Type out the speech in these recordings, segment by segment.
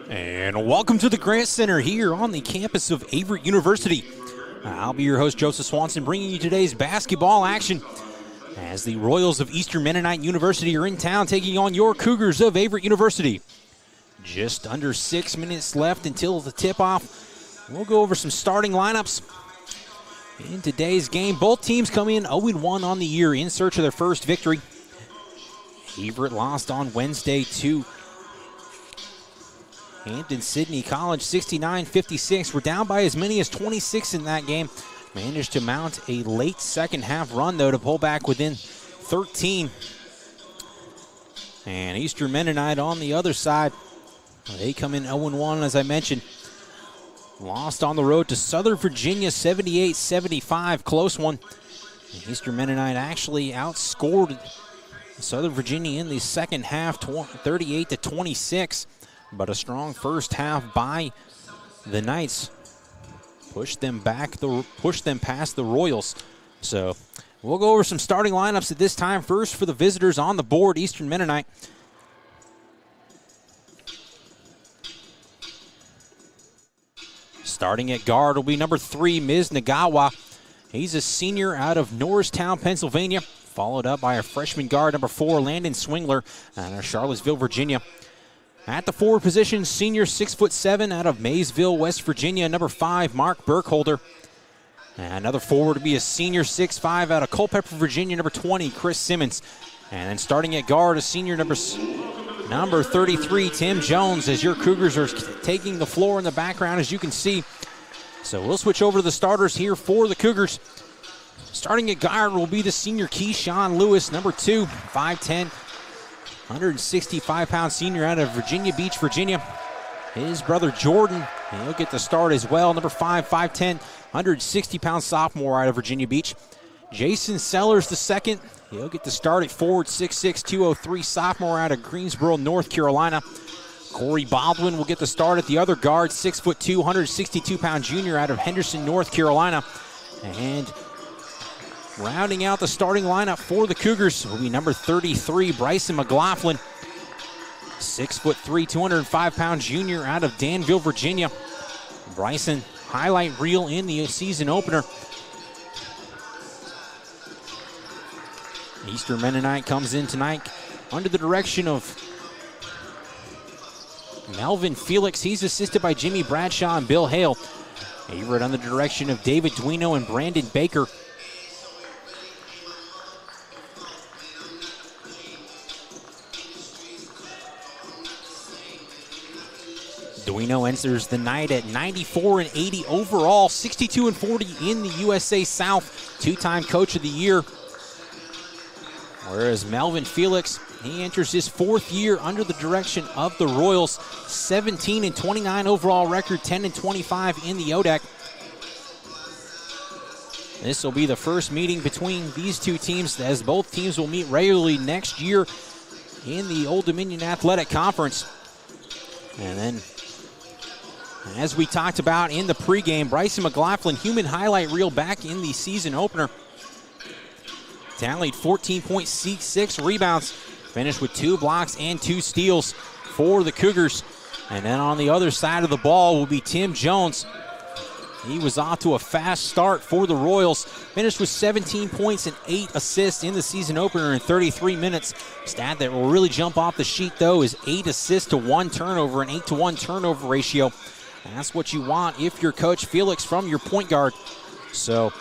And welcome to the Grant Center here on the campus of Averett University. I'll be your host, Joseph Swanson, bringing you today's basketball action as the Royals of Eastern Mennonite University are in town taking on your Cougars of Averett University. Just under 6 minutes left until the tip-off. We'll go over some starting lineups. In today's game, both teams come in 0-1 on the year in search of their first victory. Averett lost on Wednesday to Hampton-Sydney College, 69-56. We're down by as many as 26 in that game. Managed to mount a late second half run, though, to pull back within 13. And Eastern Mennonite on the other side, they come in 0-1, as I mentioned. Lost on the road to Southern Virginia, 78-75, close one. And Eastern Mennonite actually outscored Southern Virginia in the second half, 38-26. But a strong first half by the Knights pushed them past the Royals. So we'll go over some starting lineups at this time. First for the visitors on the board, Eastern Mennonite. Starting at guard will be number 3, Ms. Nagawa. He's a senior out of Norristown, Pennsylvania, followed up by a freshman guard, number 4, Landon Swingler, out of Charlottesville, Virginia. At the forward position, senior 6'7" out of Maysville, West Virginia, number 5, Mark Burkholder. And another forward to be a senior 6'5" out of Culpeper, Virginia, number 20, Chris Simmons. And then starting at guard, a senior number 33, Tim Jones, as your Cougars are taking the floor in the background, as you can see. So we'll switch over to the starters here for the Cougars. Starting at guard will be the senior Keyshawn Lewis, number 2, 5'10", 165-pound senior out of Virginia Beach, Virginia. His brother Jordan, he'll get the start as well. Number 5, 5'10", 160-pound sophomore out of Virginia Beach. Jason Sellers II, he'll get the start at forward, 6'6", 203 sophomore out of Greensboro, North Carolina. Corey Baldwin will get the start at the other guard, 6'2", 162-pound junior out of Henderson, North Carolina. And rounding out the starting lineup for the Cougars will be number 33, Bryson McLaughlin. 6'3", 205-pound junior out of Danville, Virginia. Bryson, highlight reel in the season opener. Eastern Mennonite comes in tonight under the direction of Melvin Felix. He's assisted by Jimmy Bradshaw and Bill Hale. Averett under the direction of David Duino and Brandon Baker. Duino enters the night at 94-80 overall, 62-40 in the USA South, two-time Coach of the Year. Whereas Melvin Felix, he enters his 4th year under the direction of the Royals, 17-29 overall record, 10-25 in the ODAC. This will be the first meeting between these two teams, as both teams will meet regularly next year in the Old Dominion Athletic Conference. And then, as we talked about in the pregame, Bryson McLaughlin, human highlight reel back in the season opener. Tallied 14.6 rebounds, finished with 2 blocks and 2 steals for the Cougars. And then on the other side of the ball will be Tim Jones. He was off to a fast start for the Royals, finished with 17 points and 8 assists in the season opener in 33 minutes. Stat that will really jump off the sheet, though, is 8 assists to 1 turnover, an 8-to-1 turnover ratio. That's what you want if you're Coach Felix from your point guard. So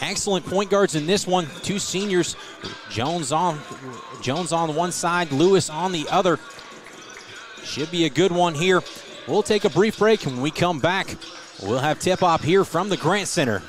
excellent point guards in this one. 2 seniors, Jones on one side, Lewis on the other. Should be a good one here. We'll take a brief break, and when we come back, we'll have tip-off here from the Grant Center.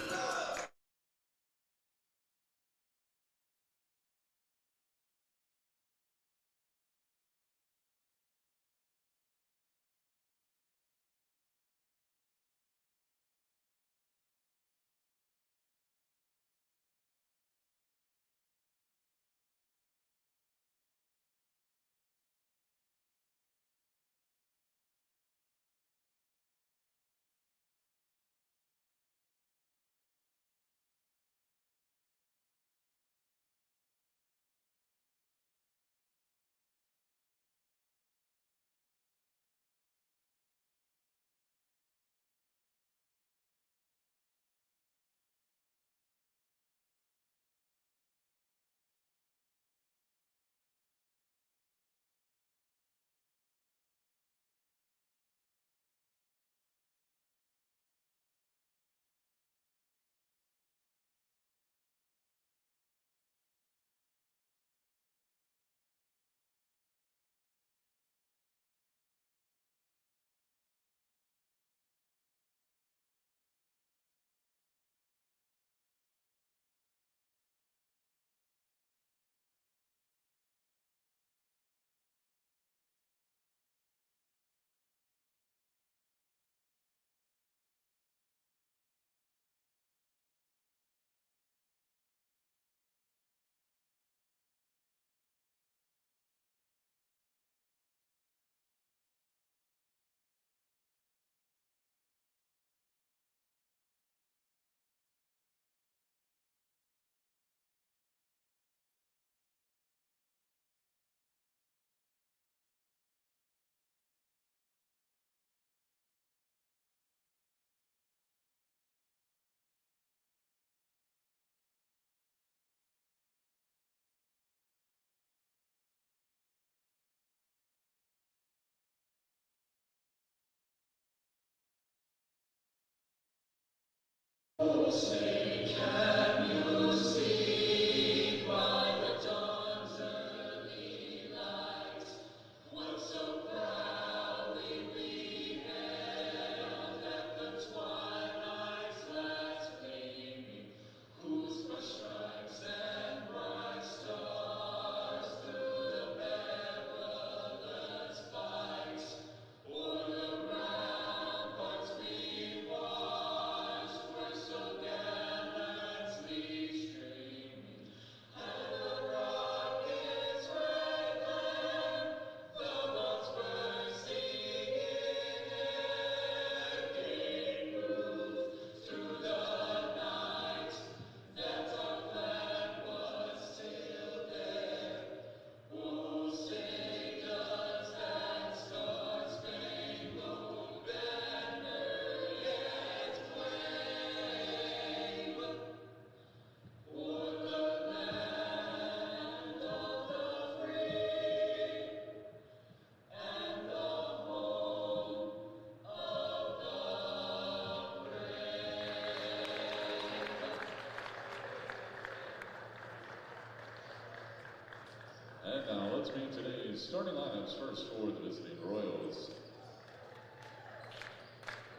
And now let's meet today's starting lineups. First for the visiting Royals.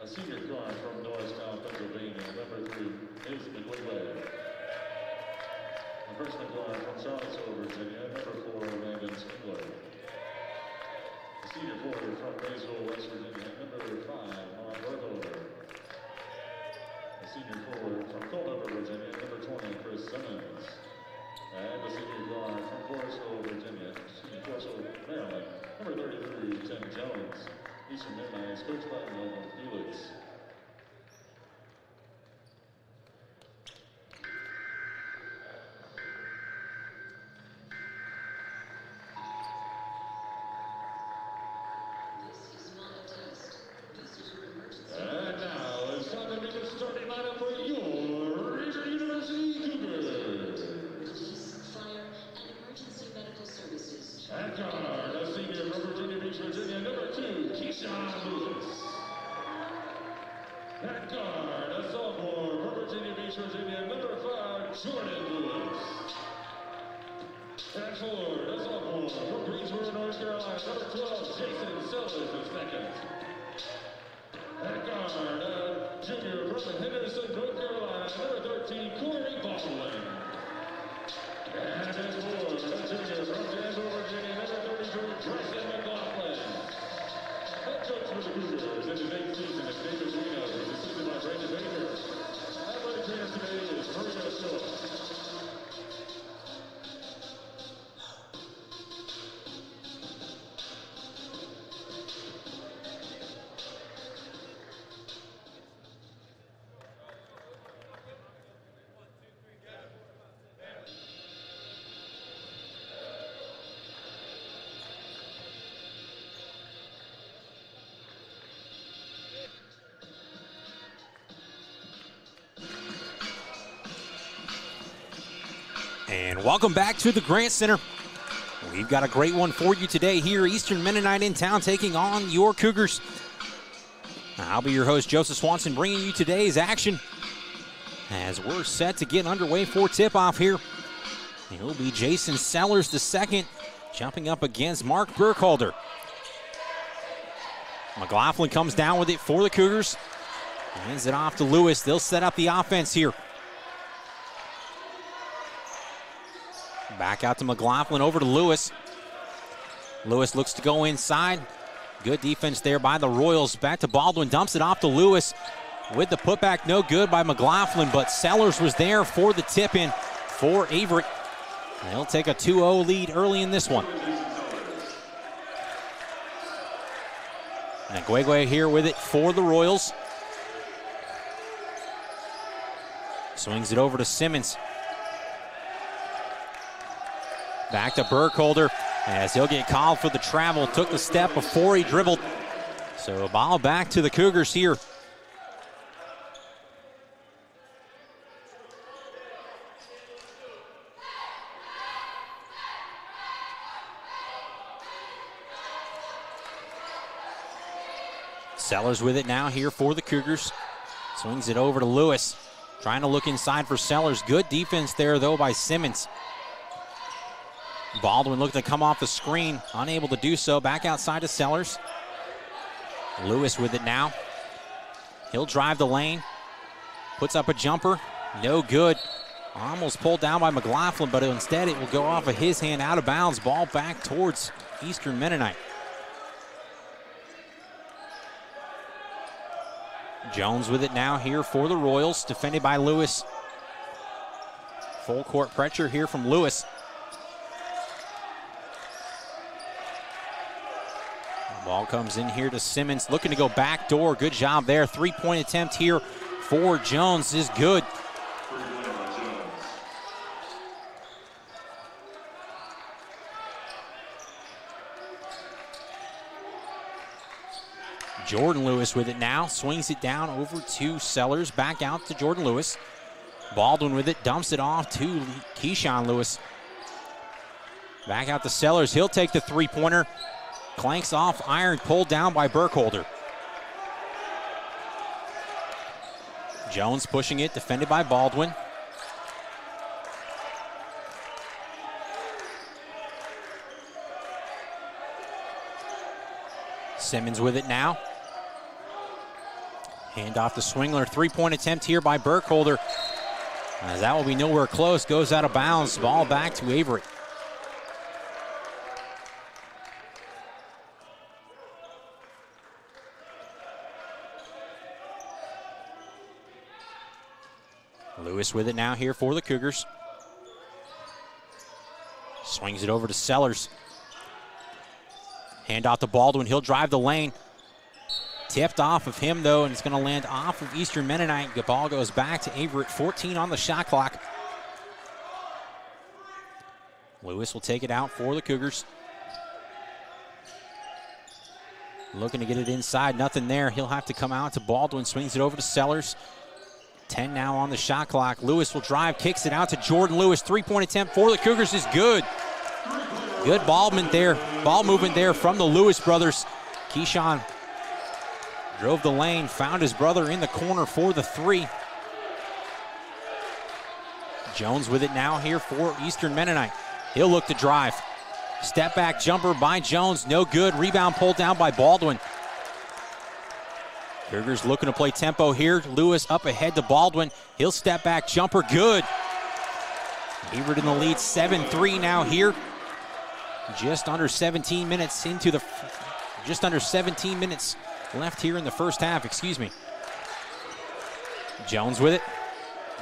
A senior guard from Norristown, Pennsylvania, number 3 is McWay. A freshman guard from Charlottesville, Virginia, number 4, Landon Spindler. A senior forward from Maysville, West Virginia, number 5, Mark Bertholder. A senior forward from Culpeper, Virginia, number 20, Chris Simmons. And the senior guard from Forestville, Virginia, Maryland, number 33, Tim Jones. Eastern Mennonite, coached by Melvin Felix. And now it's time to meet the starting lineup for your Ranger University Cougars. At guard, a senior from Virginia Beach, Virginia, number 2, Keyshawn Lewis. At guard, a sophomore from Virginia Beach, Virginia, number 5, Jordan Lewis. At forward, a sophomore from Greensboro, North Carolina, number 12, Jason Sellers II. At guard, a junior from Henderson, North Carolina, number 13, Corey Baldwin. And at forward, a junior from Danville, Virginia, number 33, Bryson McLaughlin. Head coach for the Cougars in his 8th season at Davis Arena is assisted by Brandon Baker. Athletic trainer today is Marina Shaw. And welcome back to the Grant Center. We've got a great one for you today here. Eastern Mennonite in town taking on your Cougars. I'll be your host, Joseph Swanson, bringing you today's action as we're set to get underway for tip-off here. It'll be Jason Sellers II jumping up against Mark Burkholder. McLaughlin comes down with it for the Cougars. Hands it off to Lewis. They'll set up the offense here. Back out to McLaughlin, over to Lewis. Lewis looks to go inside. Good defense there by the Royals. Back to Baldwin, dumps it off to Lewis. With the putback, no good by McLaughlin, but Sellers was there for the tip-in for Averett. They'll take a 2-0 lead early in this one. And Guegui here with it for the Royals. Swings it over to Simmons. Back to Burkholder as he'll get called for the travel. Took the step before he dribbled. So a ball back to the Cougars here. Sellers with it now here for the Cougars. Swings it over to Lewis. Trying to look inside for Sellers. Good defense there, though, by Simmons. Baldwin looked to come off the screen, unable to do so. Back outside to Sellers. Lewis with it now. He'll drive the lane. Puts up a jumper. No good. Almost pulled down by McLaughlin, but instead it will go off of his hand, out of bounds. Ball back towards Eastern Mennonite. Jones with it now here for the Royals, defended by Lewis. Full court pressure here from Lewis. The ball comes in here to Simmons, looking to go back door. Good job there. Three-point attempt here for Jones is good. Jordan Lewis with it now, swings it down over to Sellers, back out to Jordan Lewis. Baldwin with it, dumps it off to Keyshawn Lewis. Back out to Sellers, he'll take the three-pointer. Clanks off iron, pulled down by Burkholder. Jones pushing it, defended by Baldwin. Simmons with it now. Hand off to Swingler. Three-point attempt here by Burkholder. As that will be nowhere close. Goes out of bounds. Ball back to Averett. Lewis with it now here for the Cougars. Swings it over to Sellers. Hand off to Baldwin. He'll drive the lane. Tipped off of him, though, and it's going to land off of Eastern Mennonite. The ball goes back to Averett. 14 on the shot clock. Lewis will take it out for the Cougars. Looking to get it inside. Nothing there. He'll have to come out to Baldwin. Swings it over to Sellers. 10 now on the shot clock. Lewis will drive. Kicks it out to Jordan Lewis. Three-point attempt for the Cougars is good. Good ball movement there from the Lewis brothers. Keyshawn drove the lane, found his brother in the corner for the three. Jones with it now here for Eastern Mennonite. He'll look to drive. Step back jumper by Jones, no good. Rebound pulled down by Baldwin. Cougars looking to play tempo here. Lewis up ahead to Baldwin. He'll step back jumper, good. Averett in the lead, 7-3 now here. Just under 17 minutes left here in the first half, excuse me. Jones with it,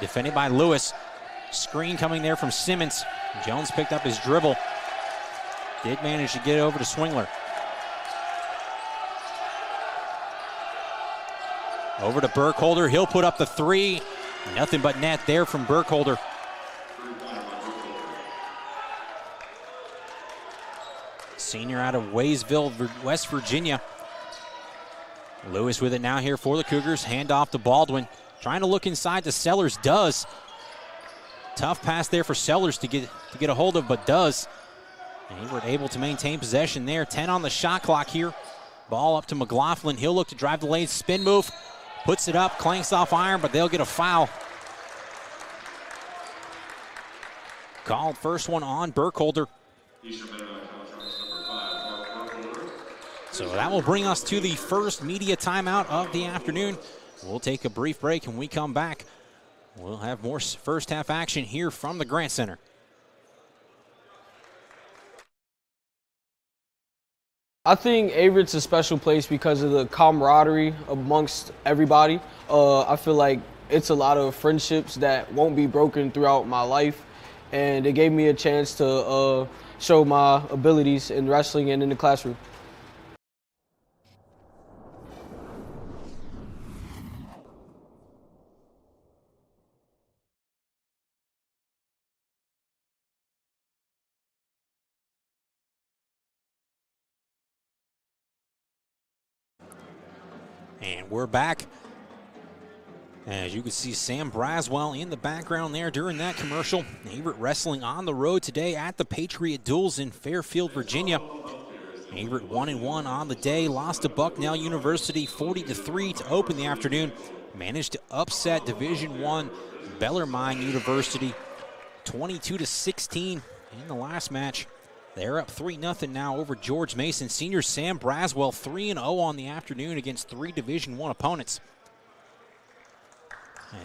defended by Lewis. Screen coming there from Simmons. Jones picked up his dribble. Did manage to get it over to Swingler. Over to Burkholder, he'll put up the three. Nothing but net there from Burkholder. Senior out of Waysville, West Virginia. Lewis with it now here for the Cougars. Hand off to Baldwin. Trying to look inside to Sellers, does. Tough pass there for Sellers to get a hold of, but does. And Averett able to maintain possession there. 10 on the shot clock here. Ball up to McLaughlin. He'll look to drive the lane, spin move. Puts it up, clanks off iron, but they'll get a foul. Called first one on Burkholder. So that will bring us to the first media timeout of the afternoon. We'll take a brief break. When we come back, we'll have more first half action here from the Grant Center. I think Averett's a special place because of the camaraderie amongst everybody. I feel like it's a lot of friendships that won't be broken throughout my life, and it gave me a chance to show my abilities in wrestling and in the classroom. And we're back. As you can see, Sam Braswell in the background there during that commercial. Averett wrestling on the road today at the Patriot Duels in Fairfield, Virginia. Averett 1-1 on the day, lost to Bucknell University 40-3 to open the afternoon. Managed to upset Division I Bellarmine University 22-16 in the last match. They're up 3-0 now over George Mason. Senior Sam Braswell 3-0 on the afternoon against 3 Division I opponents.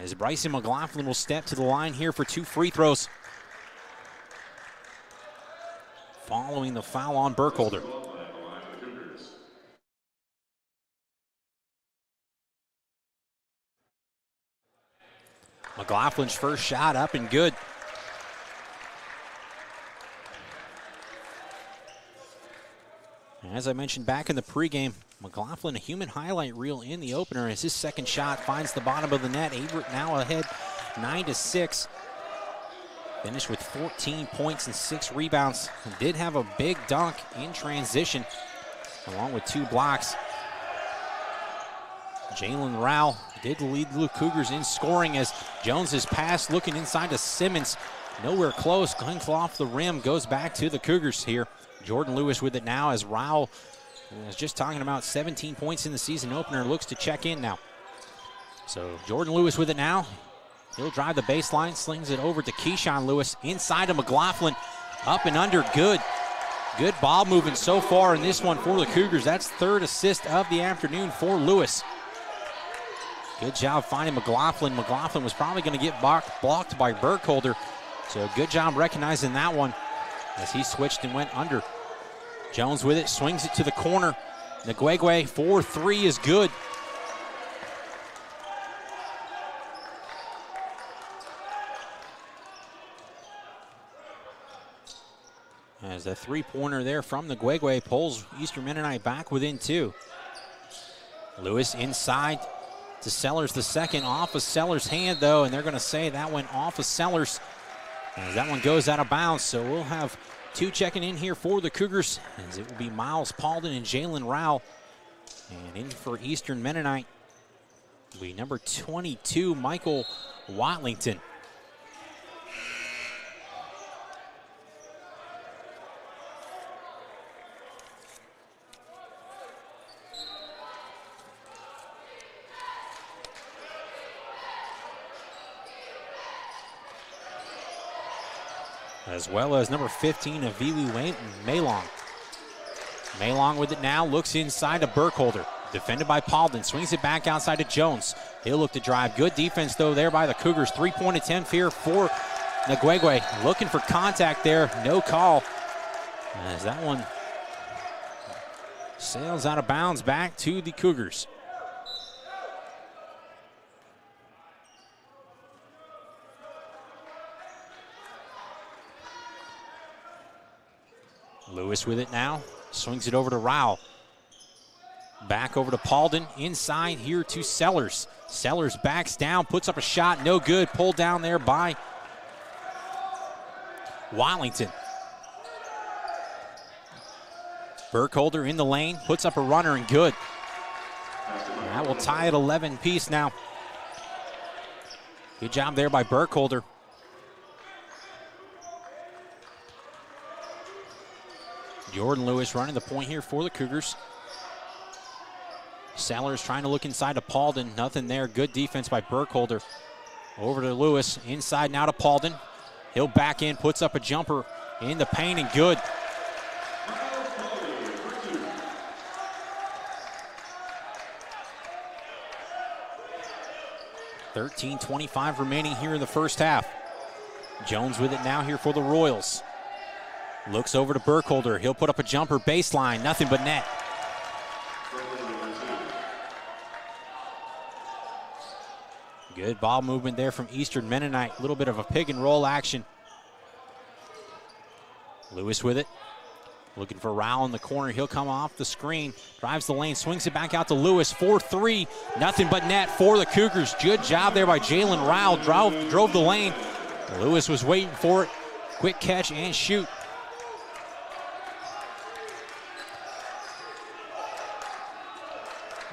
As Bryson McLaughlin will step to the line here for 2 free throws. Following the foul on Burkholder. McLaughlin's first shot up and good. As I mentioned back in the pregame, McLaughlin a human highlight reel in the opener as his second shot finds the bottom of the net. Averett now ahead 9-6. Finished with 14 points and 6 rebounds. And did have a big dunk in transition along with 2 blocks. Jalen Rowell did lead the Cougars in scoring as Jones's pass looking inside to Simmons. Nowhere close, clings off the rim, goes back to the Cougars here. Jordan Lewis with it now as Rowell was just talking about 17 points in the season opener, looks to check in now. So Jordan Lewis with it now. He'll drive the baseline, slings it over to Keyshawn Lewis, inside to McLaughlin, up and under, good. Good ball movement so far in this one for the Cougars. That's 3rd assist of the afternoon for Lewis. Good job finding McLaughlin. McLaughlin was probably going to get blocked by Burkholder. So good job recognizing that one as he switched and went under. Jones with it, swings it to the corner. Nguegwe 4-3 is good. As a 3-pointer there from Nguegwe pulls Eastern Mennonite back within 2. Lewis inside to Sellers the second, off of Sellers' hand though, and they're going to say that went off of Sellers. As that one goes out of bounds, so we'll have 2 checking in here for the Cougars, as it will be Miles Paulden and Jalen Rowell. And in for Eastern Mennonite will be number 22, Michael Watlington. As well as number 15, Aviwi Maylong. Maylong with it now, looks inside to Burkholder. Defended by Paulden, swings it back outside to Jones. He'll look to drive. Good defense, though, there by the Cougars. 3-point attempt here for Nguegwe. Looking for contact there, no call. As that one sails out of bounds back to the Cougars. Lewis with it now, swings it over to Rowell. Back over to Paulden, inside here to Sellers. Sellers backs down, puts up a shot, no good. Pulled down there by Watlington. Burkholder in the lane, puts up a runner and good. And that will tie at 11 apiece now. Good job there by Burkholder. Jordan Lewis running the point here for the Cougars. Sellers trying to look inside to Paulden. Nothing there. Good defense by Burkholder. Over to Lewis. Inside now to Paulden. He'll back in, puts up a jumper in the paint and good. .25 remaining here in the first half. Jones with it now here for the Royals. Looks over to Burkholder. He'll put up a jumper, baseline, nothing but net. Good ball movement there from Eastern Mennonite. A little bit of a pick and roll action. Lewis with it. Looking for Rowell in the corner. He'll come off the screen. Drives the lane, swings it back out to Lewis. 4-3, nothing but net for the Cougars. Good job there by Jalen Rowell. Drove the lane. Lewis was waiting for it. Quick catch and shoot.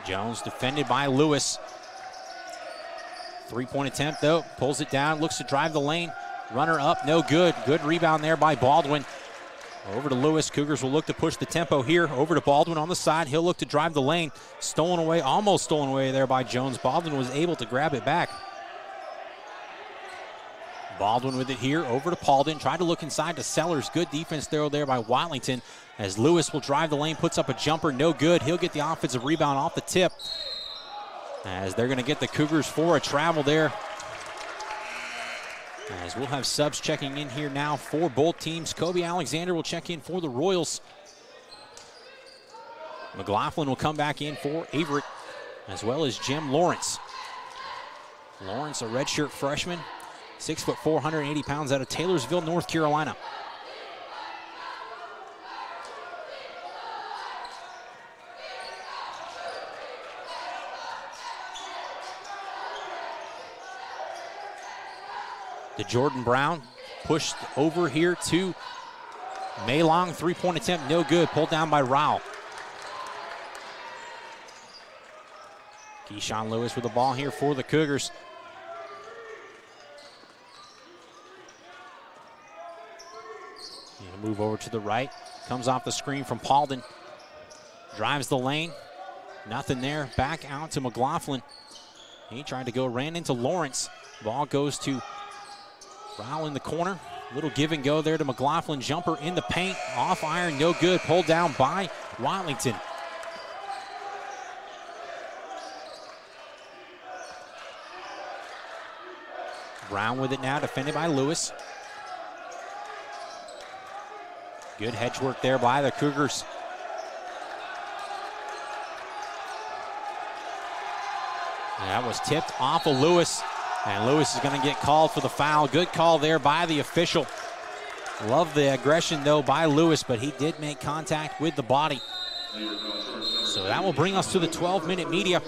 Jones defended by Lewis. 3-point attempt though, pulls it down, looks to drive the lane. Runner up, no good. Good rebound there by Baldwin. Over to Lewis. Cougars will look to push the tempo here. Over to Baldwin on the side. He'll look to drive the lane. Stolen away, almost stolen away there by Jones. Baldwin was able to grab it back. Baldwin with it here, over to Paulden. Tried to look inside to Sellers. Good defense throw there by Watlington as Lewis will drive the lane, puts up a jumper, no good. He'll get the offensive rebound off the tip as they're going to get the Cougars for a travel there. As we'll have subs checking in here now for both teams. Kobe Alexander will check in for the Royals. McLaughlin will come back in for Averett, as well as Jim Lawrence. Lawrence, a redshirt freshman, 6'4", 180 pounds, out of Taylorsville, North Carolina. To Jordan Brown, pushed over here to Maylong, three-point attempt, no good, pulled down by Rowell. Keyshawn Lewis with the ball here for the Cougars. He'll move over to the right, comes off the screen from Paulden, drives the lane, nothing there, back out to McLaughlin. He tried to go, ran into Lawrence. Ball goes to Rowell in the corner. Little give and go there to McLaughlin. Jumper in the paint. Off iron, no good. Pulled down by Watlington. Brown with it now, defended by Lewis. Good hedge work there by the Cougars. And that was tipped off of Lewis. And Lewis is going to get called for the foul. Good call there by the official. Love the aggression, though, by Lewis, but he did make contact with the body. So that will bring us to the 12-minute media.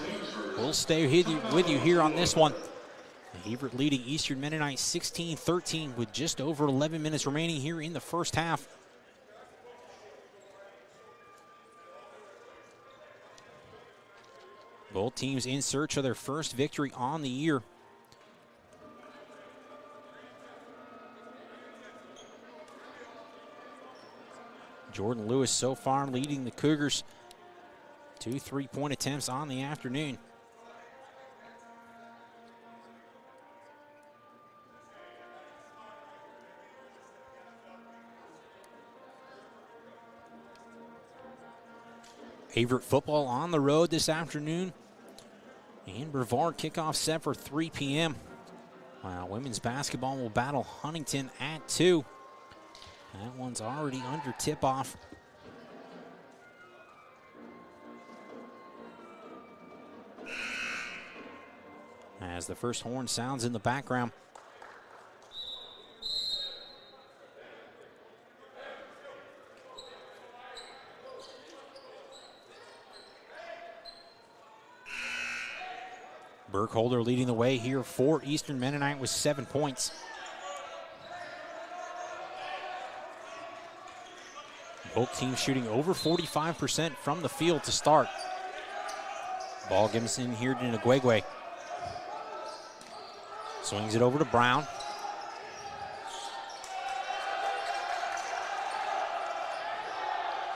We'll stay with you here on this one. Averett leading Eastern Mennonite 16-13 with just over 11 minutes remaining here in the first half. Both teams in search of their first victory on the year. Jordan Lewis so far leading the Cougars. 2 3-point attempts on the afternoon. Averett football on the road this afternoon. And Brevard kickoff set for 3 p.m. Women's basketball will battle Huntington at 2. That one's already under tip-off. As the first horn sounds in the background. Burkholder leading the way here for Eastern Mennonite with 7 points. Both teams shooting over 45% from the field to start. Ball gives in here to Nguegwe. Swings it over to Brown.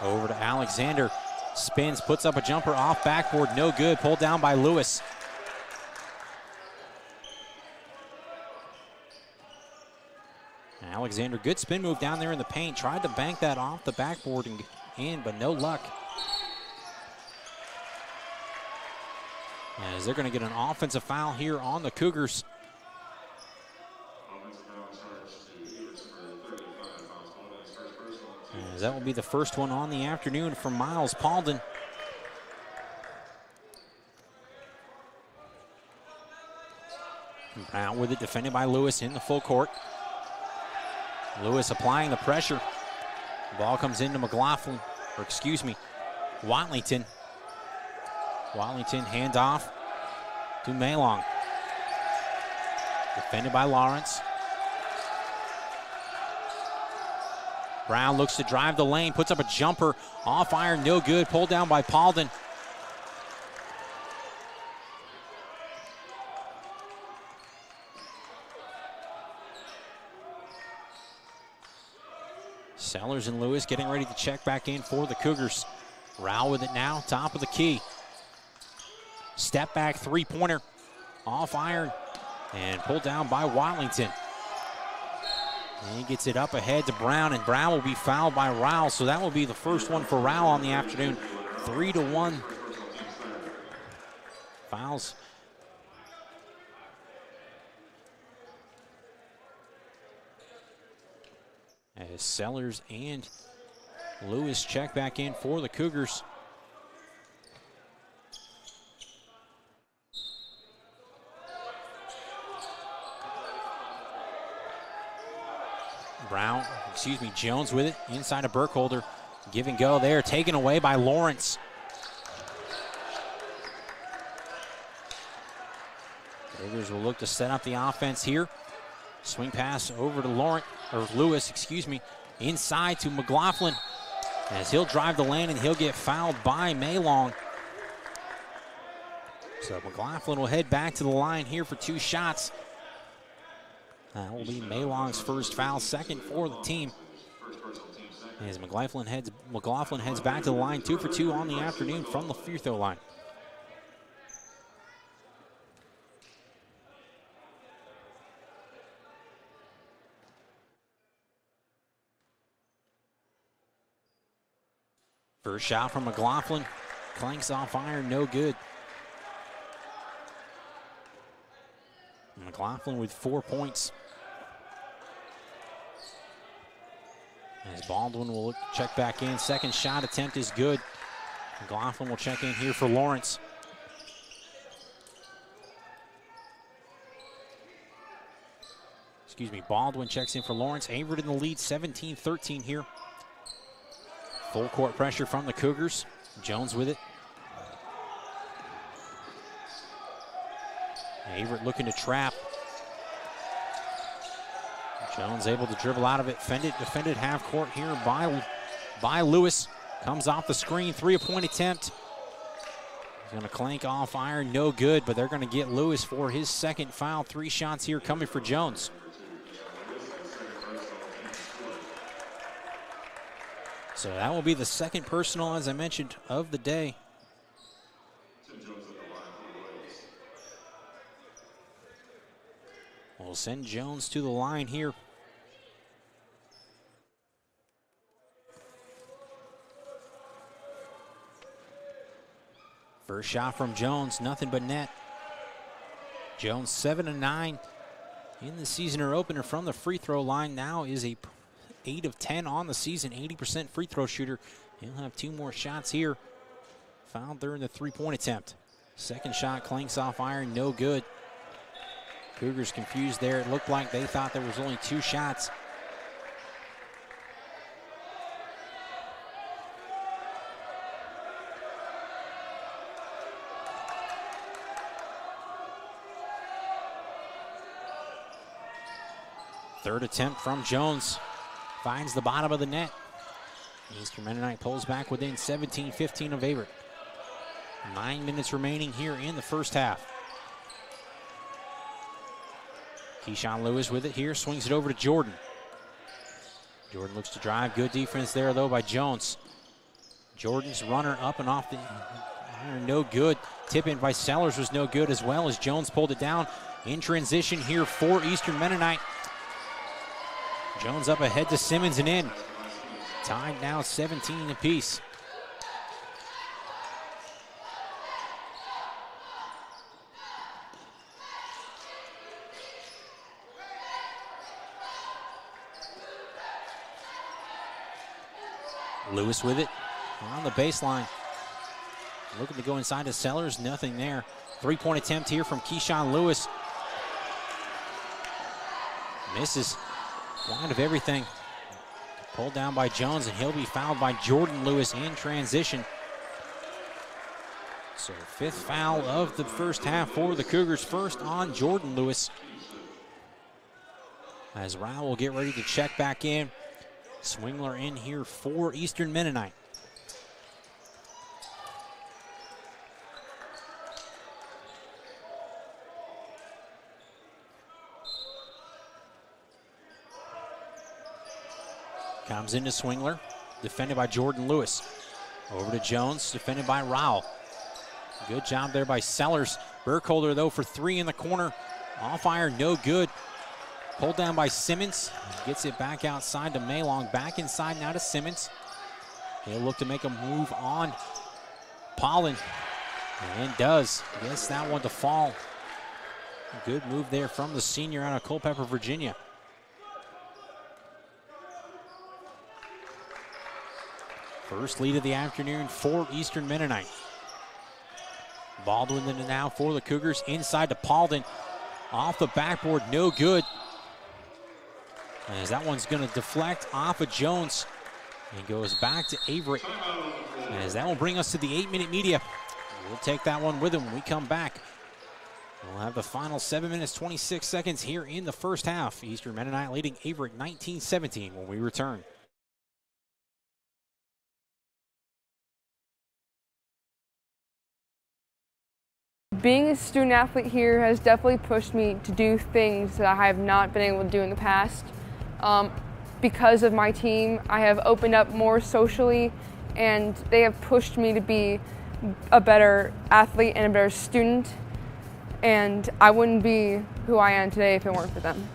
Over to Alexander. Spins, puts up a jumper off backboard, no good. Pulled down by Lewis. Alexander, good spin move down there in the paint. Tried to bank that off the backboard and in, but no luck. As they're going to get an offensive foul here on the Cougars. As that will be the first one on the afternoon from Miles Paulden. Brown with it, defended by Lewis in the full court. Lewis applying the pressure. Ball comes into McLaughlin, or excuse me, Watlington. Watlington handoff to Maylong. Defended by Lawrence. Brown looks to drive the lane, puts up a jumper, off iron, no good, pulled down by Paulden. Sellers and Lewis getting ready to check back in for the Cougars. Rowell with it now, top of the key. Step back three-pointer, off iron, and pulled down by Watlington. And he gets it up ahead to Brown, and Brown will be fouled by Rowell, so that will be the first one for Rowell on the afternoon. 3-1 fouls. As Sellers and Lewis check back in for the Cougars. Jones with it, inside of Burkholder. Give and go there, taken away by Lawrence. Cougars will look to set up the offense here. Swing pass over to Lewis, inside to McLaughlin. As he'll drive the lane and he'll get fouled by Maylong. So McLaughlin will head back to the line here for 2 shots. That will be Maylong's first foul, second for the team. As McLaughlin heads back to the line, 2 for 2 on the afternoon from the free throw line. First shot from McLaughlin, clanks off iron, no good. McLaughlin with 4 points. As Baldwin will check back in, second shot attempt is good. McLaughlin will check in here for Lawrence. Baldwin checks in for Lawrence. Averett in the lead, 17-13 here. Full court pressure from the Cougars. Jones with it. Averett looking to trap. Jones able to dribble out of it. Defended half court here by Lewis. Comes off the screen, 3-point attempt. He's going to clank off iron, no good, but they're going to get Lewis for his second foul. 3 shots here coming for Jones. So that will be the second personal, as I mentioned, of the day. We'll send Jones to the line here. First shot from Jones, nothing but net. Jones 7-9 in the season opener from the free throw line. Now is a 8 of 10 on the season, 80% free throw shooter. He'll have 2 more shots here. Fouled during the 3-point attempt. Second shot clanks off iron, no good. Cougars confused there. It looked like they thought there was only 2 shots. Third attempt from Jones. Finds the bottom of the net. Eastern Mennonite pulls back within 17-15 of Averett. 9 minutes remaining here in the first half. Keyshawn Lewis with it here, swings it over to Jordan. Jordan looks to drive, good defense there though by Jones. Jordan's runner up and off the iron, no good. Tip in by Sellers was no good, as well as Jones pulled it down in transition here for Eastern Mennonite. Jones up ahead to Simmons and in. Tied now 17 apiece. Lewis with it on the baseline. Looking to go inside to Sellers, nothing there. 3-point attempt here from Keyshawn Lewis. Misses. Wide of everything. Pulled down by Jones, and he'll be fouled by Jordan Lewis in transition. So 5th foul of the first half for the Cougars, first on Jordan Lewis. As Rowell will get ready to check back in. Swingler in here for Eastern Mennonite. Comes into Swingler, defended by Jordan Lewis. Over to Jones, defended by Rowell. Good job there by Sellers. Burkholder though for 3 in the corner. Off iron, no good. Pulled down by Simmons. Gets it back outside to Maylong. Back inside now to Simmons. He'll look to make a move on Pollen. And does. Gets that one to fall. Good move there from the senior out of Culpeper, Virginia. First lead of the afternoon for Eastern Mennonite. Baldwin then now for the Cougars. Inside to Paulden. Off the backboard, no good. As that one's going to deflect off of Jones and goes back to Averett. As that will bring us to the 8-minute media. We'll take that one with him when we come back. We'll have the final 7 minutes, 26 seconds here in the first half. Eastern Mennonite leading Averett 19-17 when we return. Being a student athlete here has definitely pushed me to do things that I have not been able to do in the past. Because of my team, I have opened up more socially, and they have pushed me to be a better athlete and a better student, and I wouldn't be who I am today if it weren't for them.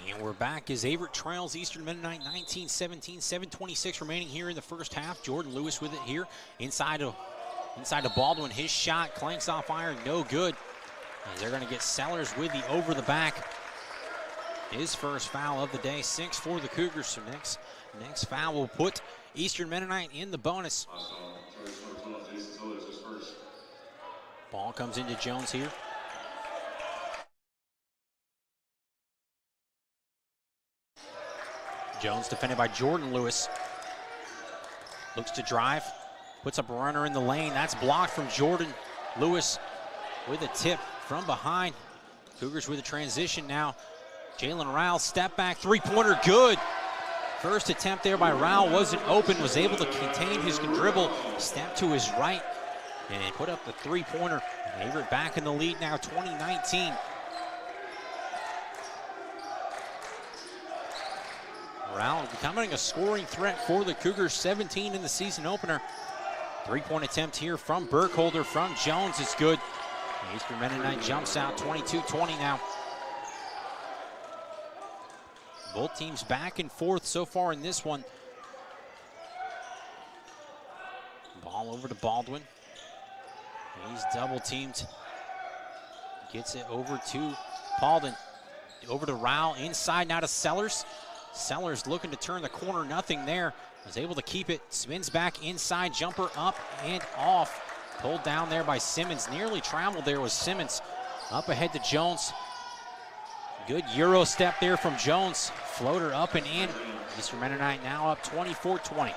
And we're back as Averett trails Eastern Mennonite 19-17, 7:26 remaining here in the first half. Jordan Lewis with it here inside to Baldwin. His shot clanks off iron, no good. As they're going to get Sellers with the over the back. His first foul of the day, 6 for the Cougars. So next foul will put Eastern Mennonite in the bonus. Ball comes into Jones here. Jones defended by Jordan Lewis. Looks to drive, puts up a runner in the lane. That's blocked from Jordan Lewis with a tip from behind. Cougars with a transition now. Jalen Rowell, step back, three-pointer, good. First attempt there by Rowell wasn't open, was able to contain his dribble, step to his right, and put up the three-pointer. Averett back in the lead now, 20-19. Rowell becoming a scoring threat for the Cougars, 17 in the season opener. Three-point attempt here from Burkholder, from Jones is good. Eastern Mennonite jumps out 22-20 now. Both teams back and forth so far in this one. Ball over to Baldwin. He's double teamed. Gets it over to Paulden. Over to Rowell, inside now to Sellers. Sellers looking to turn the corner, nothing there. Was able to keep it, spins back inside, jumper up and off. Pulled down there by Simmons, nearly traveled there was Simmons. Up ahead to Jones. Good Euro step there from Jones. Floater up and in. Eastern Mennonite now up 24-20.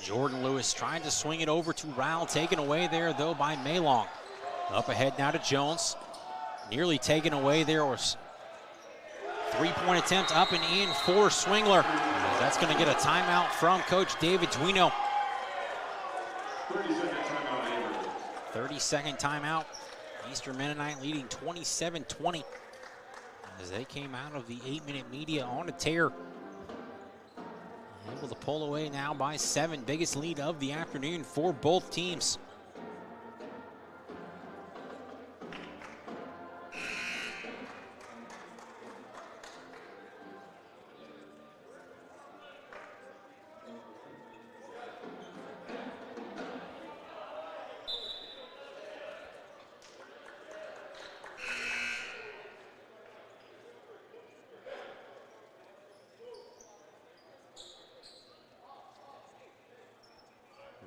Jordan Lewis trying to swing it over to Rowell, taken away there though by Maylong. Up ahead now to Jones. Nearly taken away there was three-point attempt up and in for Swingler. That's going to get a timeout from Coach David Duino. 30-second timeout. Eastern Mennonite leading 27-20 as they came out of the 8-minute media on a tear. Able to pull away now by 7. Biggest lead of the afternoon for both teams.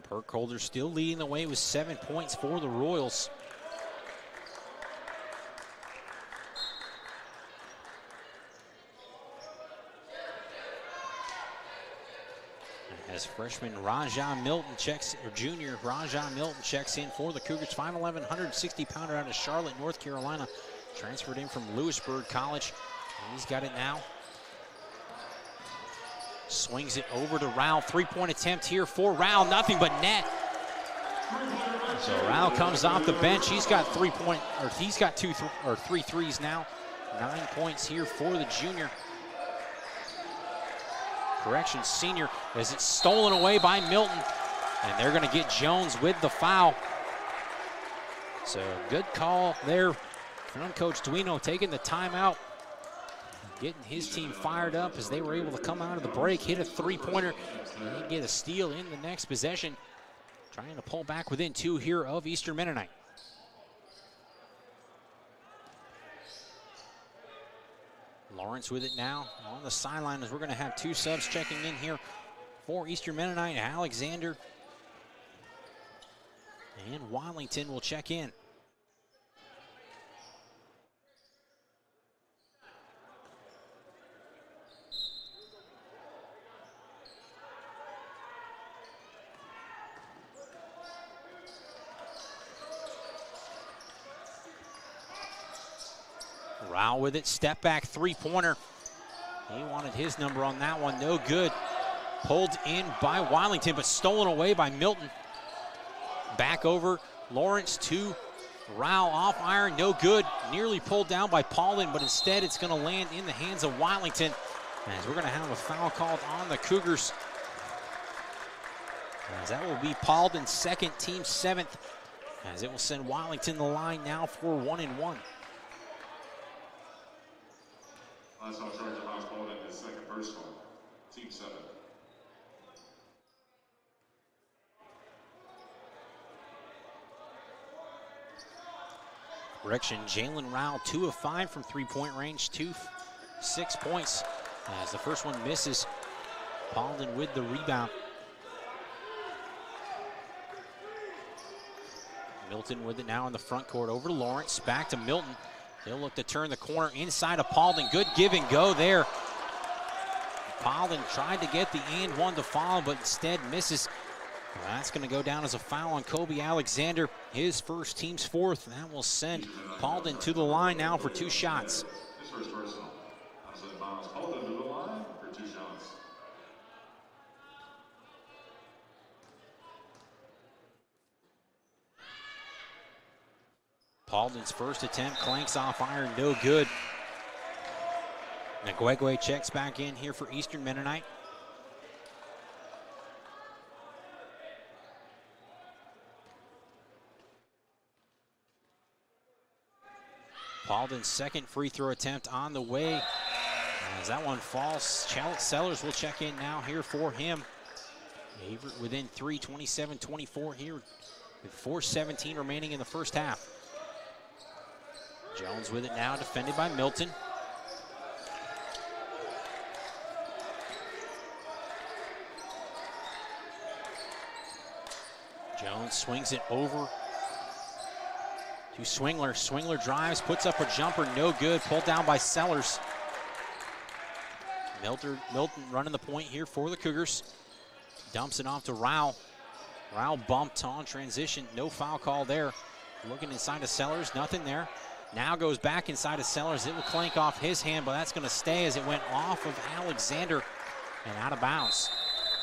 Burkholder still leading the way with 7 points for the Royals. As freshman Rajah Milton junior Rajah Milton checks in for the Cougars. 5'11", 160-pounder out of Charlotte, North Carolina. Transferred in from Lewisburg College. And he's got it now. Swings it over to Rao. Three-point attempt here for Rao. Nothing but net. So Rao comes off the bench. He's got three threes now. 9 points here for the junior. Correction, senior, as it's stolen away by Milton. And they're going to get Jones with the foul. So good call there from Coach Duino, taking the timeout. Getting his team fired up as they were able to come out of the break, hit a three-pointer, and get a steal in the next possession. Trying to pull back within 2 here of Eastern Mennonite. Lawrence with it now on the sideline as we're going to have 2 subs checking in here for Eastern Mennonite. Alexander and Wallington will check in. Rao with it, step back three-pointer. He wanted his number on that one, no good. Pulled in by Wallington, but stolen away by Milton. Back over Lawrence to Rao, off iron, no good. Nearly pulled down by Paulin, but instead it's going to land in the hands of Wallington, as we're going to have a foul called on the Cougars. As that will be Paulden's second, team 7th, as it will send Wallington the line now for 1-1. Last on charge of Miles Paulden, his second personal, team 7. Correction, Jalen Rao, 2 of 5 from three-point range, 6 points. As the first one misses, Paulden with the rebound. Milton with it now in the front court, over to Lawrence, back to Milton. He'll look to turn the corner inside of Paulden. Good give and go there. Paulden tried to get the and one to follow, but instead misses. Well, that's going to go down as a foul on Kobe Alexander, his first, team's 4th. That will send Paulden to the line now for 2 shots. His first personal. I'll send Miles Paulden to the line for 2 shots. Paulden's first attempt clanks off iron, no good. Nguegwe checks back in here for Eastern Mennonite. Paulden's second free throw attempt on the way. As that one falls, Sellers will check in now here for him. Averett within 3, 27-24 here with 4:17 remaining in the first half. Jones with it now, defended by Milton. Jones swings it over to Swingler. Swingler drives, puts up a jumper, no good. Pulled down by Sellers. Milton running the point here for the Cougars. Dumps it off to Rao. Rao bumped on transition, no foul call there. Looking inside of Sellers, nothing there. Now goes back inside of Sellers. It will clank off his hand, but that's going to stay as it went off of Alexander and out of bounds.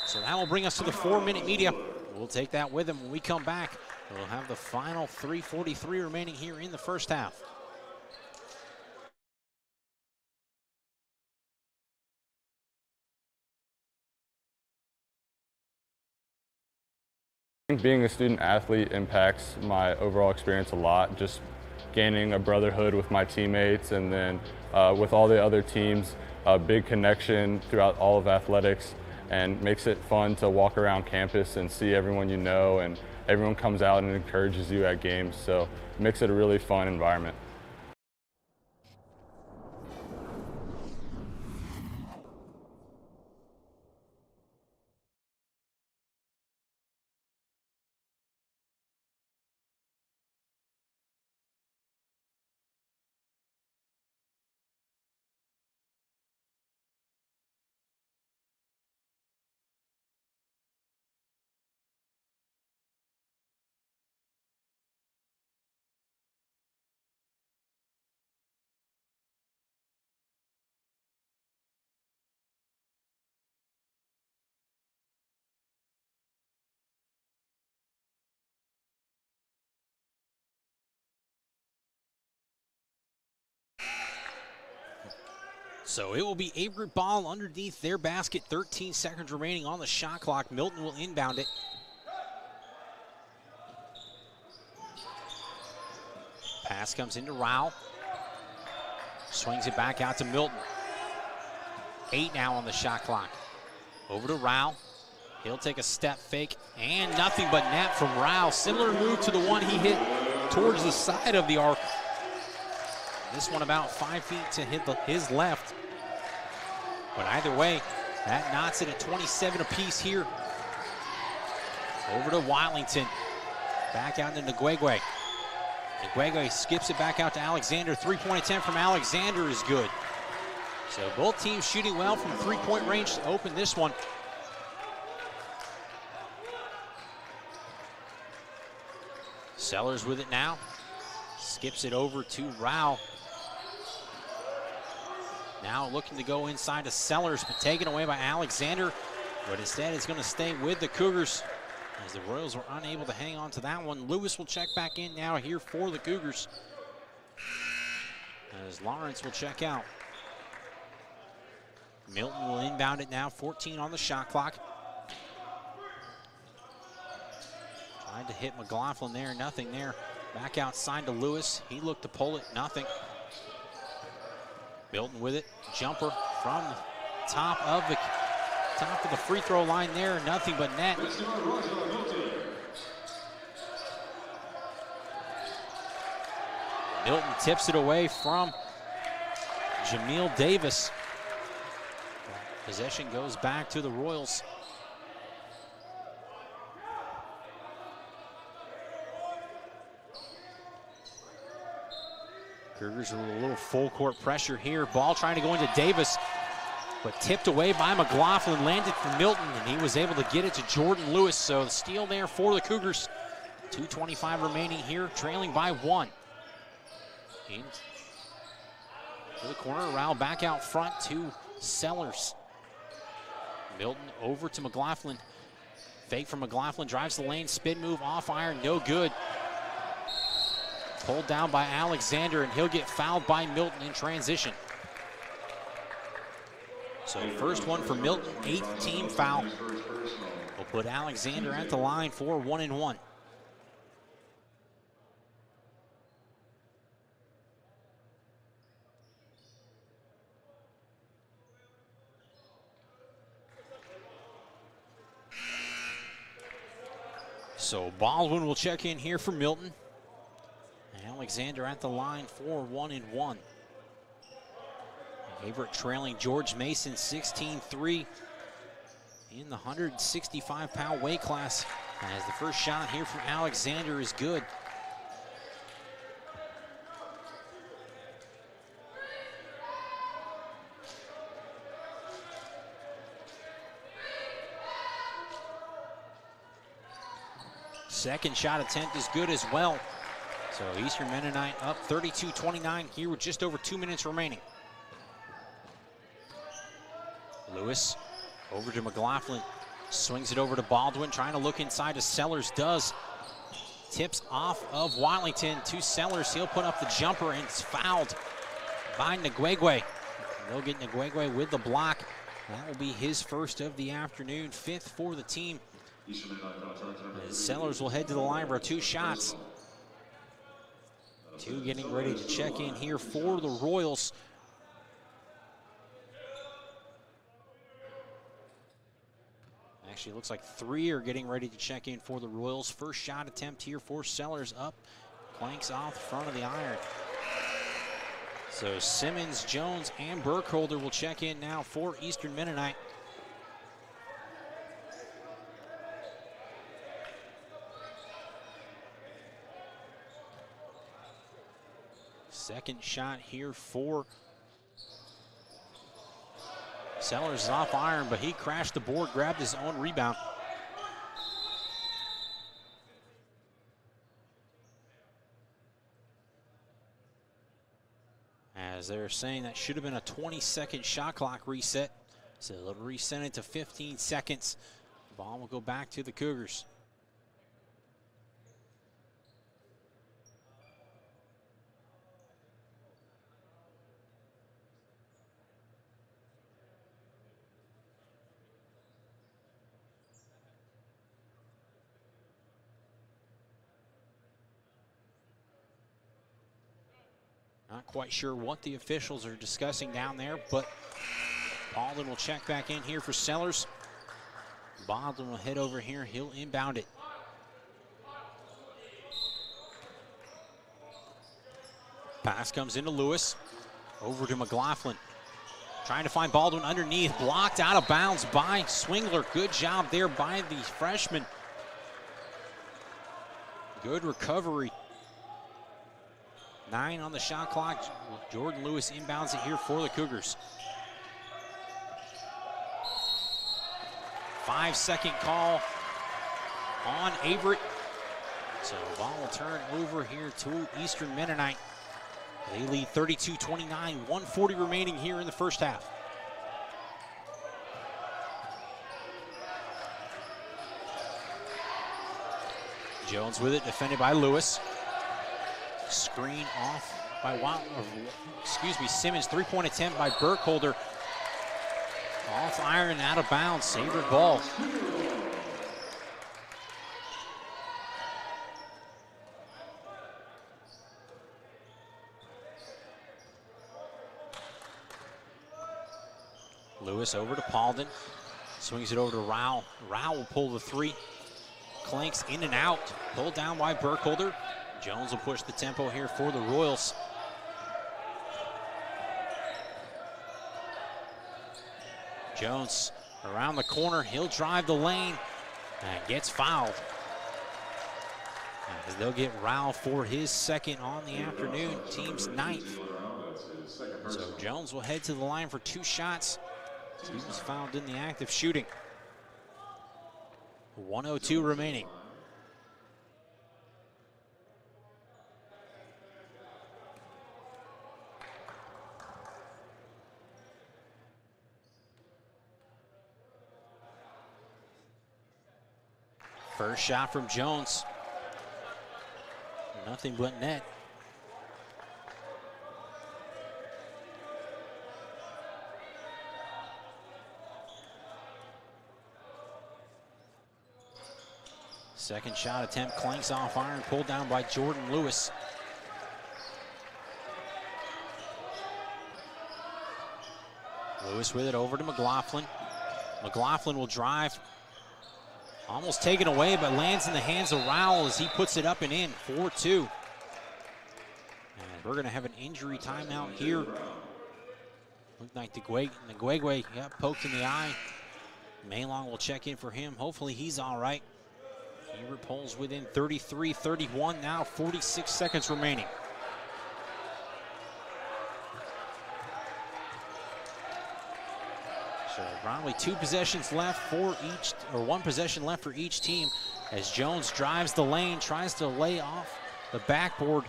So that will bring us to the 4-minute media. We'll take that with them when we come back. We'll have the final 3:43 remaining here in the first half. I think being a student athlete impacts my overall experience a lot. Just gaining a brotherhood with my teammates, and then with all the other teams, a big connection throughout all of athletics, and makes it fun to walk around campus and see everyone you know, and everyone comes out and encourages you at games. So it makes it a really fun environment. So it will be Averett ball underneath their basket. 13 seconds remaining on the shot clock. Milton will inbound it. Pass comes into Rao. Swings it back out to Milton. 8 now on the shot clock. Over to Rao. He'll take a step fake and nothing but net from Rao. Similar move to the one he hit towards the side of the arc. This one about 5 feet to hit his left. But either way, that knots it at 27 apiece here. Over to Wildington. Back out to Nguegwe. Nguegwe skips it back out to Alexander. 3-point attempt from Alexander is good. So both teams shooting well from 3-point range to open this one. Sellers with it now. Skips it over to Rao. Now looking to go inside to Sellers, but taken away by Alexander. But instead it's going to stay with the Cougars as the Royals were unable to hang on to that one. Lewis will check back in now here for the Cougars, as Lawrence will check out. Milton will inbound it now, 14 on the shot clock. Tried to hit McLaughlin there, nothing there. Back outside to Lewis. He looked to pull it, nothing. Milton with it, jumper from the top of the free throw line there, nothing but net. Milton tips it away from Jameel Davis. Possession goes back to the Royals. Cougars with a little full court pressure here. Ball trying to go into Davis, but tipped away by McLaughlin, landed for Milton, and he was able to get it to Jordan Lewis. So the steal there for the Cougars. 2:25 remaining here, trailing by 1. Into the corner, Rao back out front to Sellers. Milton over to McLaughlin. Fake from McLaughlin, drives the lane, spin move off iron, no good. Pulled down by Alexander, and he'll get fouled by Milton in transition. So first one for Milton, 8th team foul. Will put Alexander at the line for 1-1. So Baldwin will check in here for Milton. Alexander at the line for 1-1. Averett trailing George Mason 16-3 in the 165-pound weight class, as the first shot here from Alexander is good. Second shot attempt is good as well. So Eastern Mennonite up 32-29 here with just over 2 minutes remaining. Lewis over to McLaughlin. Swings it over to Baldwin, trying to look inside to Sellers, does. Tips off of Wildington to Sellers. He'll put up the jumper, and it's fouled by Nguegwe. They'll get Nguegwe with the block. That will be his first of the afternoon, 5th for the team. As Sellers will head to the line for 2 shots. 2 getting ready to check in here for the Royals. Actually, it looks like 3 are getting ready to check in for the Royals. First shot attempt here for Sellers, up. Clanks off the front of the iron. So Simmons, Jones, and Burkholder will check in now for Eastern Mennonite. Second shot here for Sellers is off iron, but he crashed the board, grabbed his own rebound. As they're saying that should have been a 20-second shot clock reset. So they'll reset it to 15 seconds. The ball will go back to the Cougars. Not quite sure what the officials are discussing down there, but Baldwin will check back in here for Sellers. Baldwin will head over here. He'll inbound it. Pass comes into Lewis. Over to McLaughlin. Trying to find Baldwin underneath. Blocked out of bounds by Swingler. Good job there by the freshman. Good recovery. 9 on the shot clock. Jordan Lewis inbounds it here for the Cougars. 5-second call on Averett. So ball will turn over here to Eastern Mennonite. They lead 32-29, 1:40 remaining here in the first half. Jones with it, defended by Lewis. Screen off by Simmons. 3-point attempt by Burkholder. Off iron and out of bounds. Averett ball. Lewis over to Paulden. Swings it over to Rao. Rao will pull the 3. Clanks in and out. Pulled down by Burkholder. Jones will push the tempo here for the Royals. Jones around the corner. He'll drive the lane and gets fouled. As they'll get Rao for his second on the afternoon, team's 9th. So Jones will head to the line for 2 shots. He was fouled in the act of shooting. 1:02 remaining. First shot from Jones. Nothing but net. Second shot attempt clanks off iron, pulled down by Jordan Lewis. Lewis with it over to McLaughlin. McLaughlin will drive. Almost taken away, but lands in the hands of Rowell as he puts it up and in. 4-2. And we're going to have an injury timeout here. Looked like Nguegwe got poked in the eye. Maylong will check in for him. Hopefully he's all right. Averett pulls within 33-31 now, 46 seconds remaining. So probably 2 possessions left for each, or 1 possession left for each team as Jones drives the lane, tries to lay off the backboard,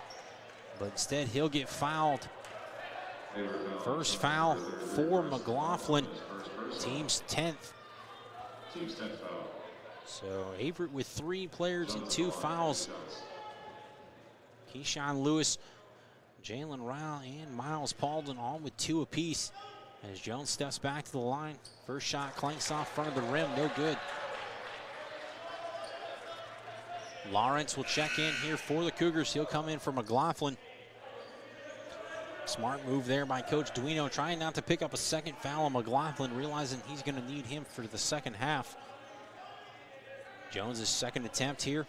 but instead he'll get fouled. First foul for McLaughlin, team's 10th. So Averett with 3 players and 2 fouls. Keyshawn Lewis, Jalen Ryle, and Miles Paulden all with 2 apiece. As Jones steps back to the line. First shot clanks off front of the rim, no good. Lawrence will check in here for the Cougars. He'll come in for McLaughlin. Smart move there by Coach Duino, trying not to pick up a second foul on McLaughlin, realizing he's going to need him for the second half. Jones' second attempt here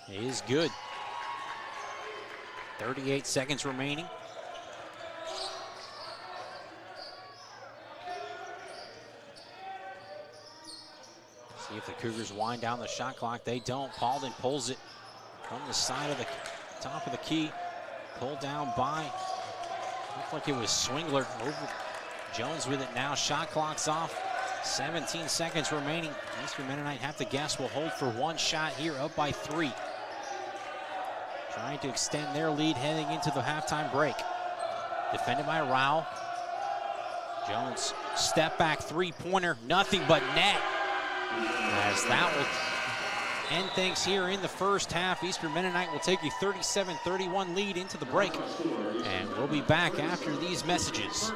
is good. 38 seconds remaining. See if the Cougars wind down the shot clock. They don't. Paulden pulls it from the side of the top of the key. Pulled down by, looked like it was Swingler. Over Jones with it now. Shot clock's off. 17 seconds remaining. Eastern Mennonite have to guess. Will hold for 1 shot here, up by 3. Trying to extend their lead heading into the halftime break. Defended by Rao. Jones, step back 3-pointer, nothing but net. As that will end things here in the first half. Eastern Mennonite will take a 37-31 lead into the break. And we'll be back after these messages.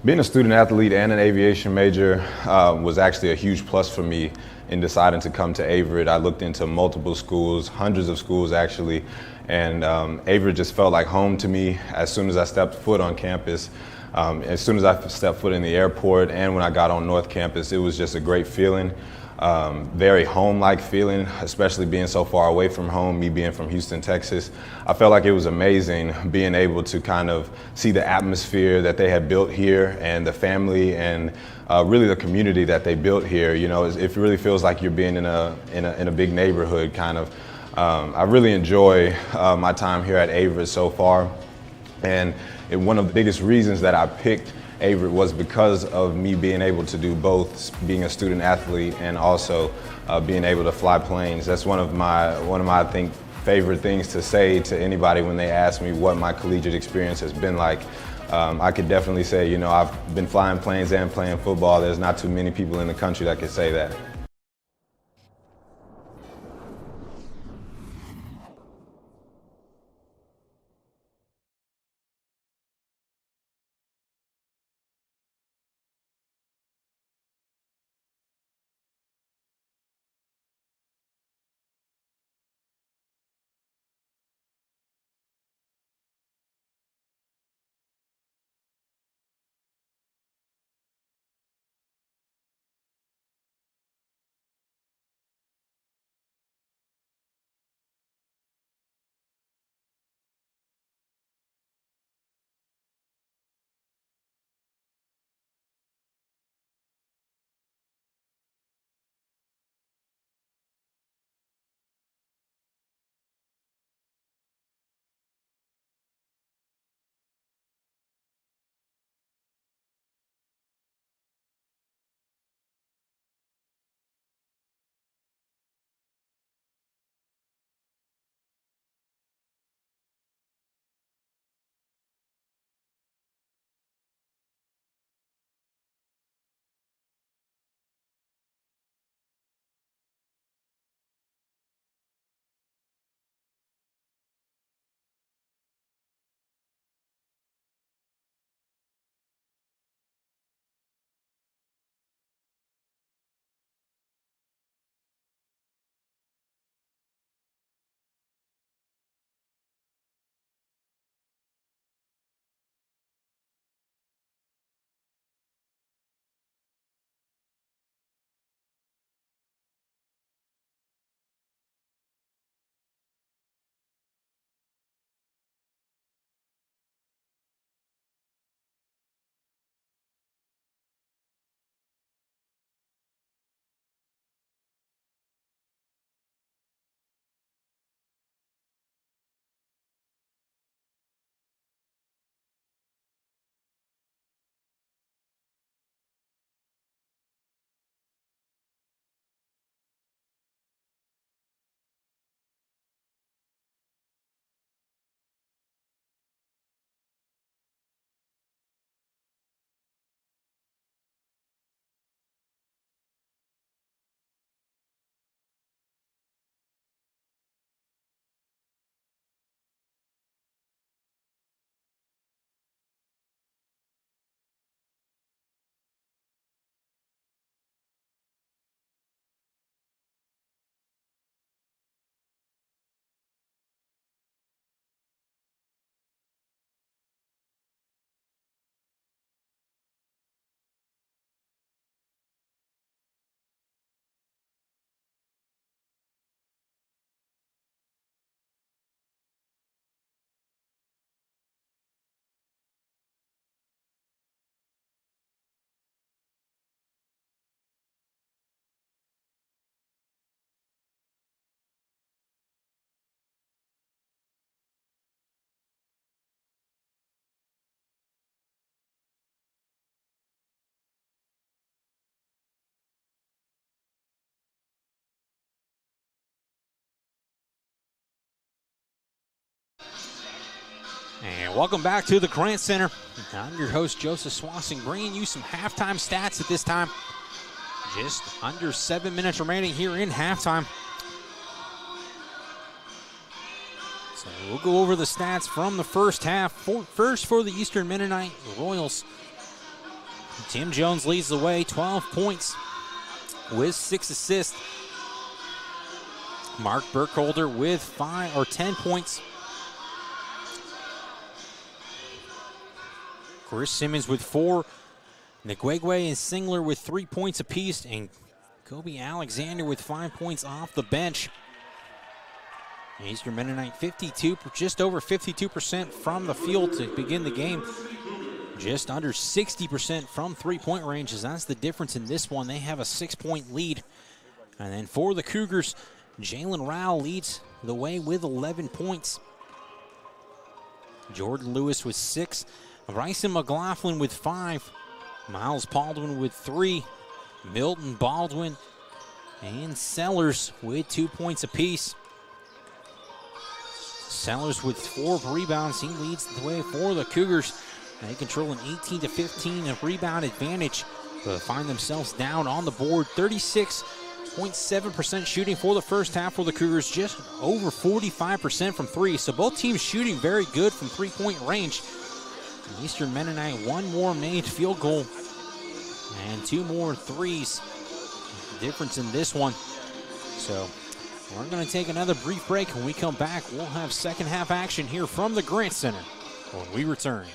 Being a student athlete and an aviation major was actually a huge plus for me in deciding to come to Averett. I looked into multiple schools, hundreds of schools actually, and Averett just felt like home to me as soon as I stepped foot on campus. As soon as I stepped foot in the airport and when I got on North Campus, it was just a great feeling. Very home-like feeling, especially being so far away from home, me being from Houston, Texas. I felt like it was amazing being able to kind of see the atmosphere that they had built here and the family and really the community that they built here. You know, it really feels like you're being in a big neighborhood kind of. I really enjoy my time here at Averett so far, and one of the biggest reasons that I picked Averett was because of me being able to do both, being a student athlete and also being able to fly planes. That's one of my I think favorite things to say to anybody when they ask me what my collegiate experience has been like. I could definitely say, you know, I've been flying planes and playing football. There's not too many people in the country that could say that. And welcome back to the Grant Center. I'm your host, Joseph Swassing, bringing you some halftime stats at this time. Just under 7 minutes remaining here in halftime. So we'll go over the stats from the first half. First for the Eastern Mennonite Royals. Tim Jones leads the way, 12 points with 6 assists. Mark Burkholder with 10 points. Chris Simmons with 4. Nguegwe and Singler with 3 points apiece, and Kobe Alexander with 5 points off the bench. Eastern Mennonite just over 52% from the field to begin the game. Just under 60% from three-point range, as that's the difference in this one. They have a 6-point lead. And then for the Cougars, Jalen Rao leads the way with 11 points. Jordan Lewis with 6. Bryson McLaughlin with 5. Miles Baldwin with 3. Milton Baldwin and Sellers with 2 points apiece. Sellers with 4 rebounds. He leads the way for the Cougars. They control an 18-15 rebound advantage, but find themselves down on the board. 36.7% shooting for the first half for the Cougars, just over 45% from 3. So both teams shooting very good from three-point range. Eastern Mennonite, 1 more made field goal and 2 more threes. Difference in this one. So we're going to take another brief break. When we come back, we'll have second half action here from the Grant Center when we return.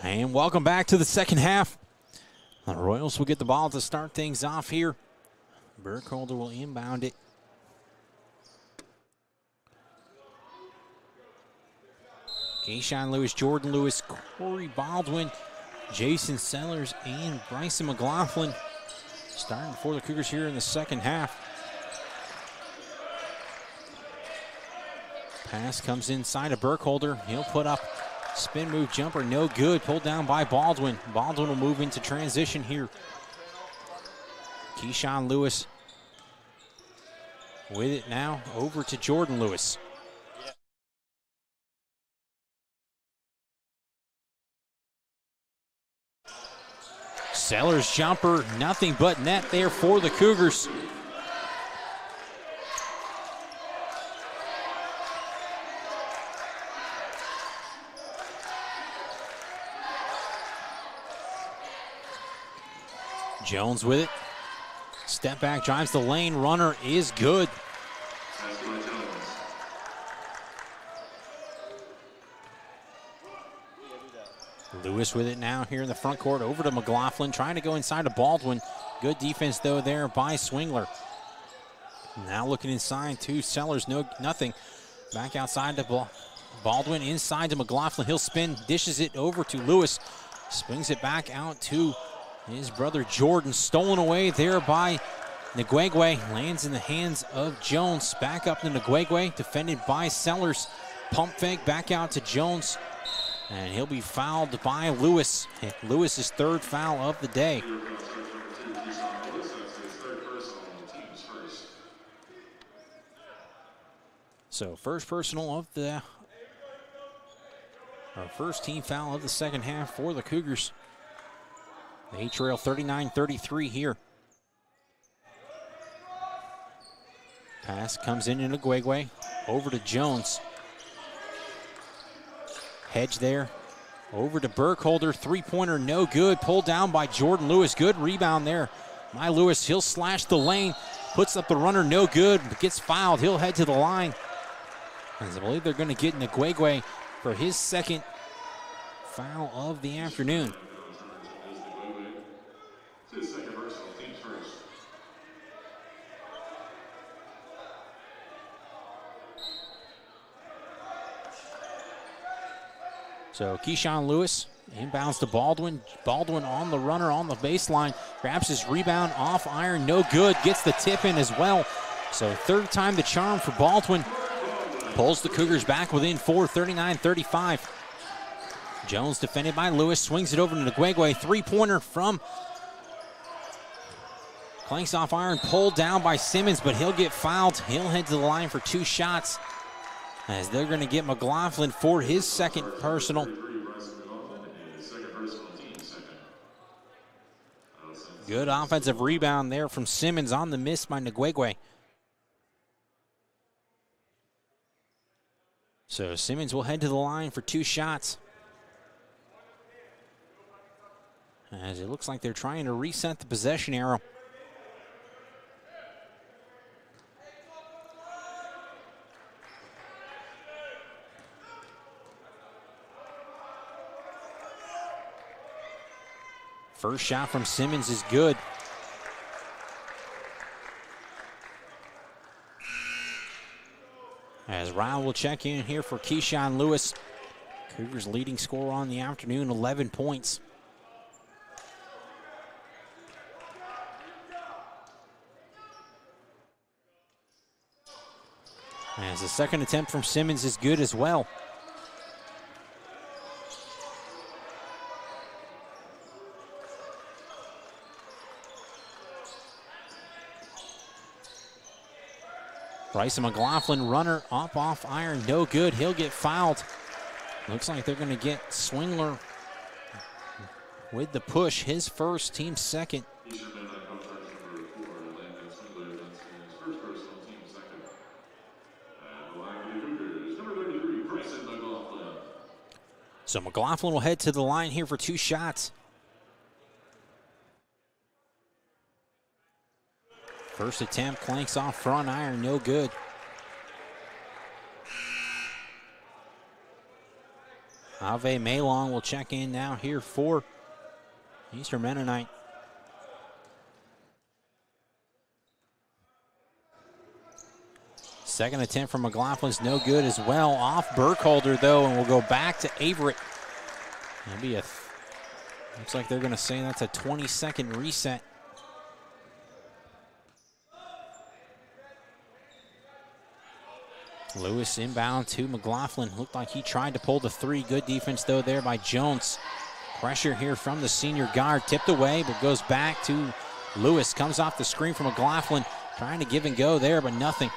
And welcome back to the second half. The Royals will get the ball to start things off here. Burkholder will inbound it. Keyshawn Lewis, Jordan Lewis, Corey Baldwin, Jason Sellers, and Bryson McLaughlin starting for the Cougars here in the second half. Pass comes inside of Burkholder. He'll put up spin move jumper, no good. Pulled down by Baldwin. Baldwin will move into transition here. Keyshawn Lewis with it now over to Jordan Lewis. Sellers jumper, nothing but net there for the Cougars. Jones with it. Step back, drives the lane. Runner is good. Lewis with it now here in the front court. Over to McLaughlin, trying to go inside to Baldwin. Good defense, though, there by Swingler. Now looking inside to Sellers, nothing. Back outside to Baldwin, inside to McLaughlin. He'll spin, dishes it over to Lewis. Swings it back out to his brother Jordan. Stolen away there by Nguegwe. Lands in the hands of Jones. Back up to Nguegwe, defended by Sellers. Pump fake back out to Jones. And he'll be fouled by Lewis. Lewis's third foul of the day. So first personal of the, our first team foul of the second half for the Cougars. They trail 39-33 here. Pass comes in Nguegwe, over to Jones. Hedge there, over to Burkholder, three-pointer, no good. Pulled down by Jordan Lewis, good rebound there. My Lewis, he'll slash the lane, puts up the runner, no good, but gets fouled. He'll head to the line. As I believe they're going to get Nguegwe for his second foul of the afternoon. So Keyshawn Lewis inbounds to Baldwin. Baldwin on the runner on the baseline. Grabs his rebound off iron. No good. Gets the tip in as well. So third time the charm for Baldwin. Pulls the Cougars back within 4, 39-35. Jones defended by Lewis. Swings it over to Nguegwe. Three-pointer from clanks off iron. Pulled down by Simmons, but he'll get fouled. He'll head to the line for two shots, as they're going to get McLaughlin for his second personal. Good offensive rebound there from Simmons on the miss by Nguegwe. So Simmons will head to the line for two shots, as it looks like they're trying to reset the possession arrow. First shot from Simmons is good. As Ryan will check in here for Keyshawn Lewis. Cougars leading scorer on the afternoon, 11 points. As the second attempt from Simmons is good as well. Bryson McLaughlin, runner up off iron, no good. He'll get fouled. Looks like they're going to get Swingler with the push, his first, team second. So McLaughlin will head to the line here for two shots. First attempt, clanks off front iron, no good. Ave Malong will check in now here for Eastern Mennonite. Second attempt from McLaughlin's no good as well. Off Burkholder, though, and we'll go back to Averett. That'll be looks like they're going to say that's a 20-second reset. Lewis inbound to McLaughlin. Looked like he tried to pull the three. Good defense, though, there by Jones. Pressure here from the senior guard. Tipped away, but goes back to Lewis. Comes off the screen from McLaughlin. Trying to give and go there, but nothing.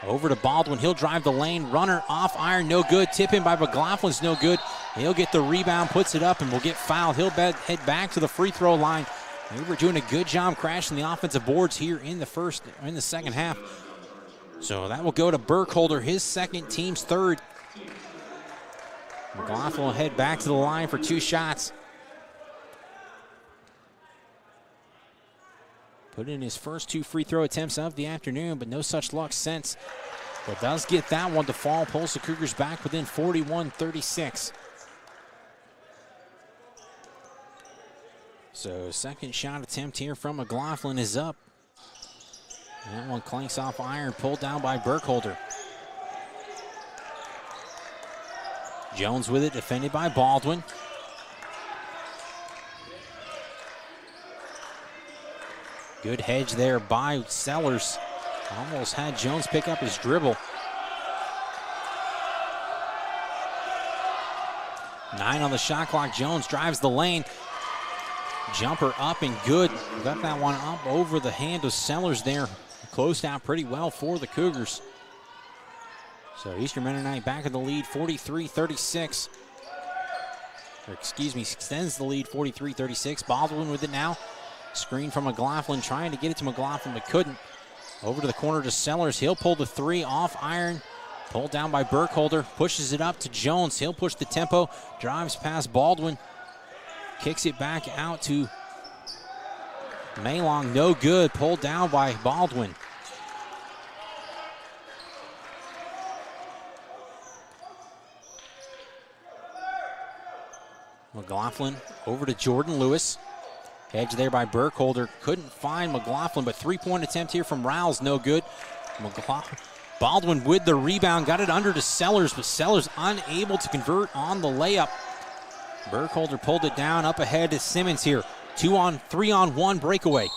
Over to Baldwin. He'll drive the lane. Runner off iron. No good. Tip in by McLaughlin's no good. He'll get the rebound, puts it up, and will get fouled. He'll head back to the free throw line. They were doing a good job crashing the offensive boards here in the second half. So that will go to Burkholder, his second, team's third. McLaughlin will head back to the line for two shots. Put in his first two free throw attempts of the afternoon, but no such luck since. But does get that one to fall, pulls the Cougars back within 41-36. So second shot attempt here from McLaughlin is up. That one clanks off iron, pulled down by Burkholder. Jones with it, defended by Baldwin. Good hedge there by Sellers. Almost had Jones pick up his dribble. 9 on the shot clock. Jones drives the lane. Jumper up and good. Got that one up over the hand of Sellers there. Closed out pretty well for the Cougars. So Eastern Mennonite back in the lead, 43-36. Or excuse me, extends the lead, 43-36. Baldwin with it now. Screen from McLaughlin, trying to get it to McLaughlin, but couldn't. Over to the corner to Sellers. He'll pull the three off iron. Pulled down by Burkholder. Pushes it up to Jones. He'll push the tempo. Drives past Baldwin. Kicks it back out to Malong. No good. Pulled down by Baldwin. McLaughlin over to Jordan Lewis. Hedge there by Burkholder. Couldn't find McLaughlin, but three-point attempt here from Rouse, no good. Baldwin with the rebound, got it under to Sellers, but Sellers unable to convert on the layup. Burkholder pulled it down, up ahead to Simmons here. 3-on-1 breakaway.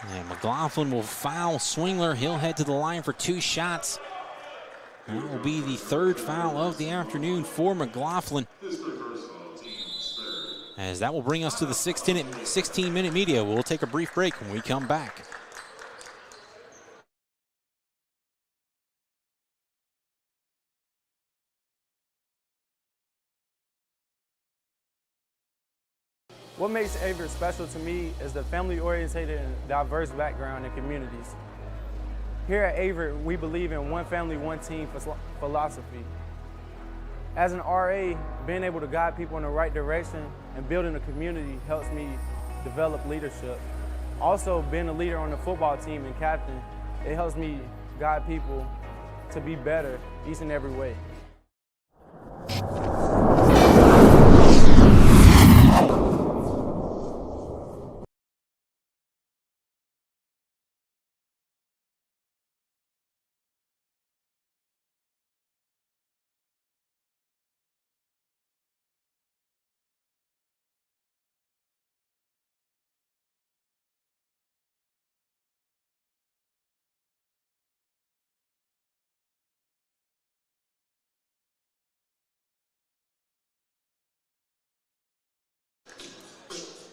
And McLaughlin will foul Swingler. He'll head to the line for two shots. That will be the third foul of the afternoon for McLaughlin. As that will bring us to the 16-minute media. We'll take a brief break when we come back. What makes Averett special to me is the family-oriented and diverse background and communities. Here at Averett, we believe in one family, one team philosophy. As an RA, being able to guide people in the right direction and building a community helps me develop leadership. Also, being a leader on the football team and captain, it helps me guide people to be better each and every way.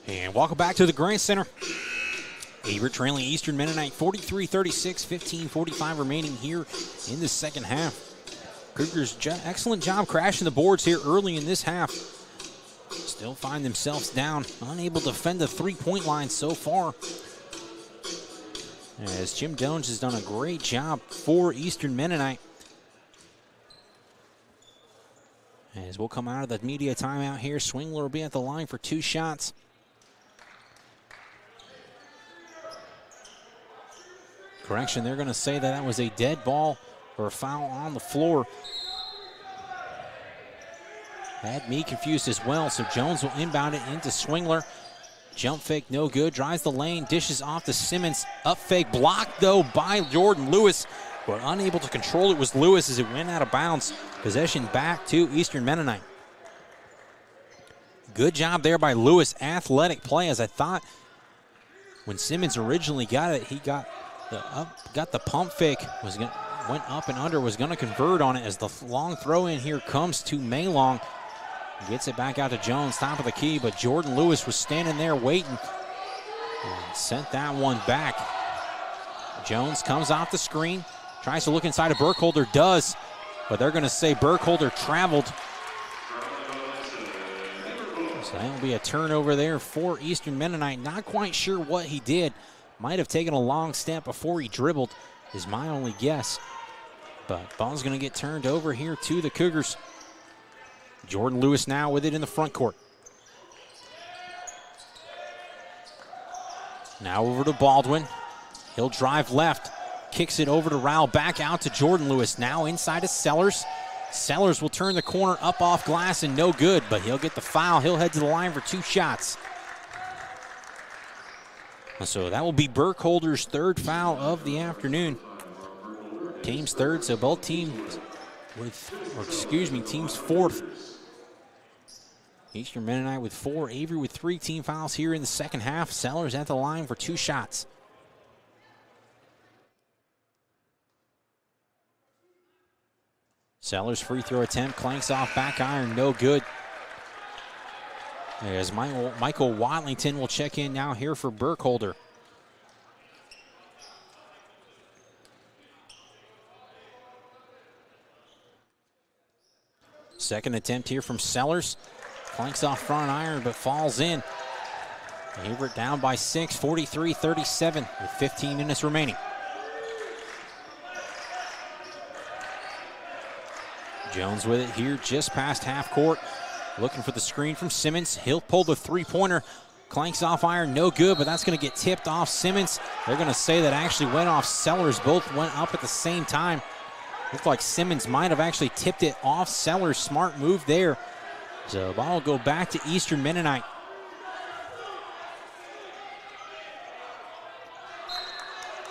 And welcome back to the Grant Center. Averett trailing Eastern Mennonite 43-36, 15:45 remaining here in the second half. Cougars, excellent job crashing the boards here early in this half. Still find themselves down, unable to defend the three-point line so far. As Jim Jones has done a great job for Eastern Mennonite. As we'll come out of the media timeout here, Swingler will be at the line for two shots. Correction, they're going to say that was a dead ball or a foul on the floor. had me confused as well. So Jones will inbound it into Swingler. Jump fake, no good. Drives the lane, dishes off to Simmons. Up fake, blocked though by Jordan Lewis, but unable to control it was Lewis as it went out of bounds. Possession back to Eastern Mennonite. Good job there by Lewis. Athletic play, as I thought when Simmons originally got it, he got the pump fake, went up and under, was going to convert on it as the long throw in here comes to Maylong. Gets it back out to Jones, top of the key, but Jordan Lewis was standing there waiting and sent that one back. Jones comes off the screen, tries to look inside of Burkholder, does, but they're going to say Burkholder traveled. So that will be a turnover there for Eastern Mennonite. Not quite sure what he did. Might have taken a long step before he dribbled, is my only guess. But ball's going to get turned over here to the Cougars. Jordan Lewis now with it in the front court. Now over to Baldwin. He'll drive left, kicks it over to Rowell, back out to Jordan Lewis. Now inside to Sellers. Sellers will turn the corner up off glass and no good, but he'll get the foul. He'll head to the line for 2 shots. So that will be Burkholder's 3rd foul of the afternoon. Team's 3rd, so both teams team's 4th. Eastern Mennonite with 4, Avery with 3 team fouls here in the second half. Sellers at the line for 2 shots. Sellers free throw attempt, clanks off back iron, no good. As Michael Watlington will check in now here for Burkholder. Second attempt here from Sellers. Flanks off front iron, but falls in. Averett down by 6, 43-37 with 15 minutes remaining. Jones with it here just past half court. Looking for the screen from Simmons. He'll pull the 3-pointer. Clanks off iron, no good, but that's going to get tipped off Simmons. They're going to say that actually went off Sellers. Both went up at the same time. Looked like Simmons might have actually tipped it off Sellers. Smart move there. So ball will go back to Eastern Mennonite.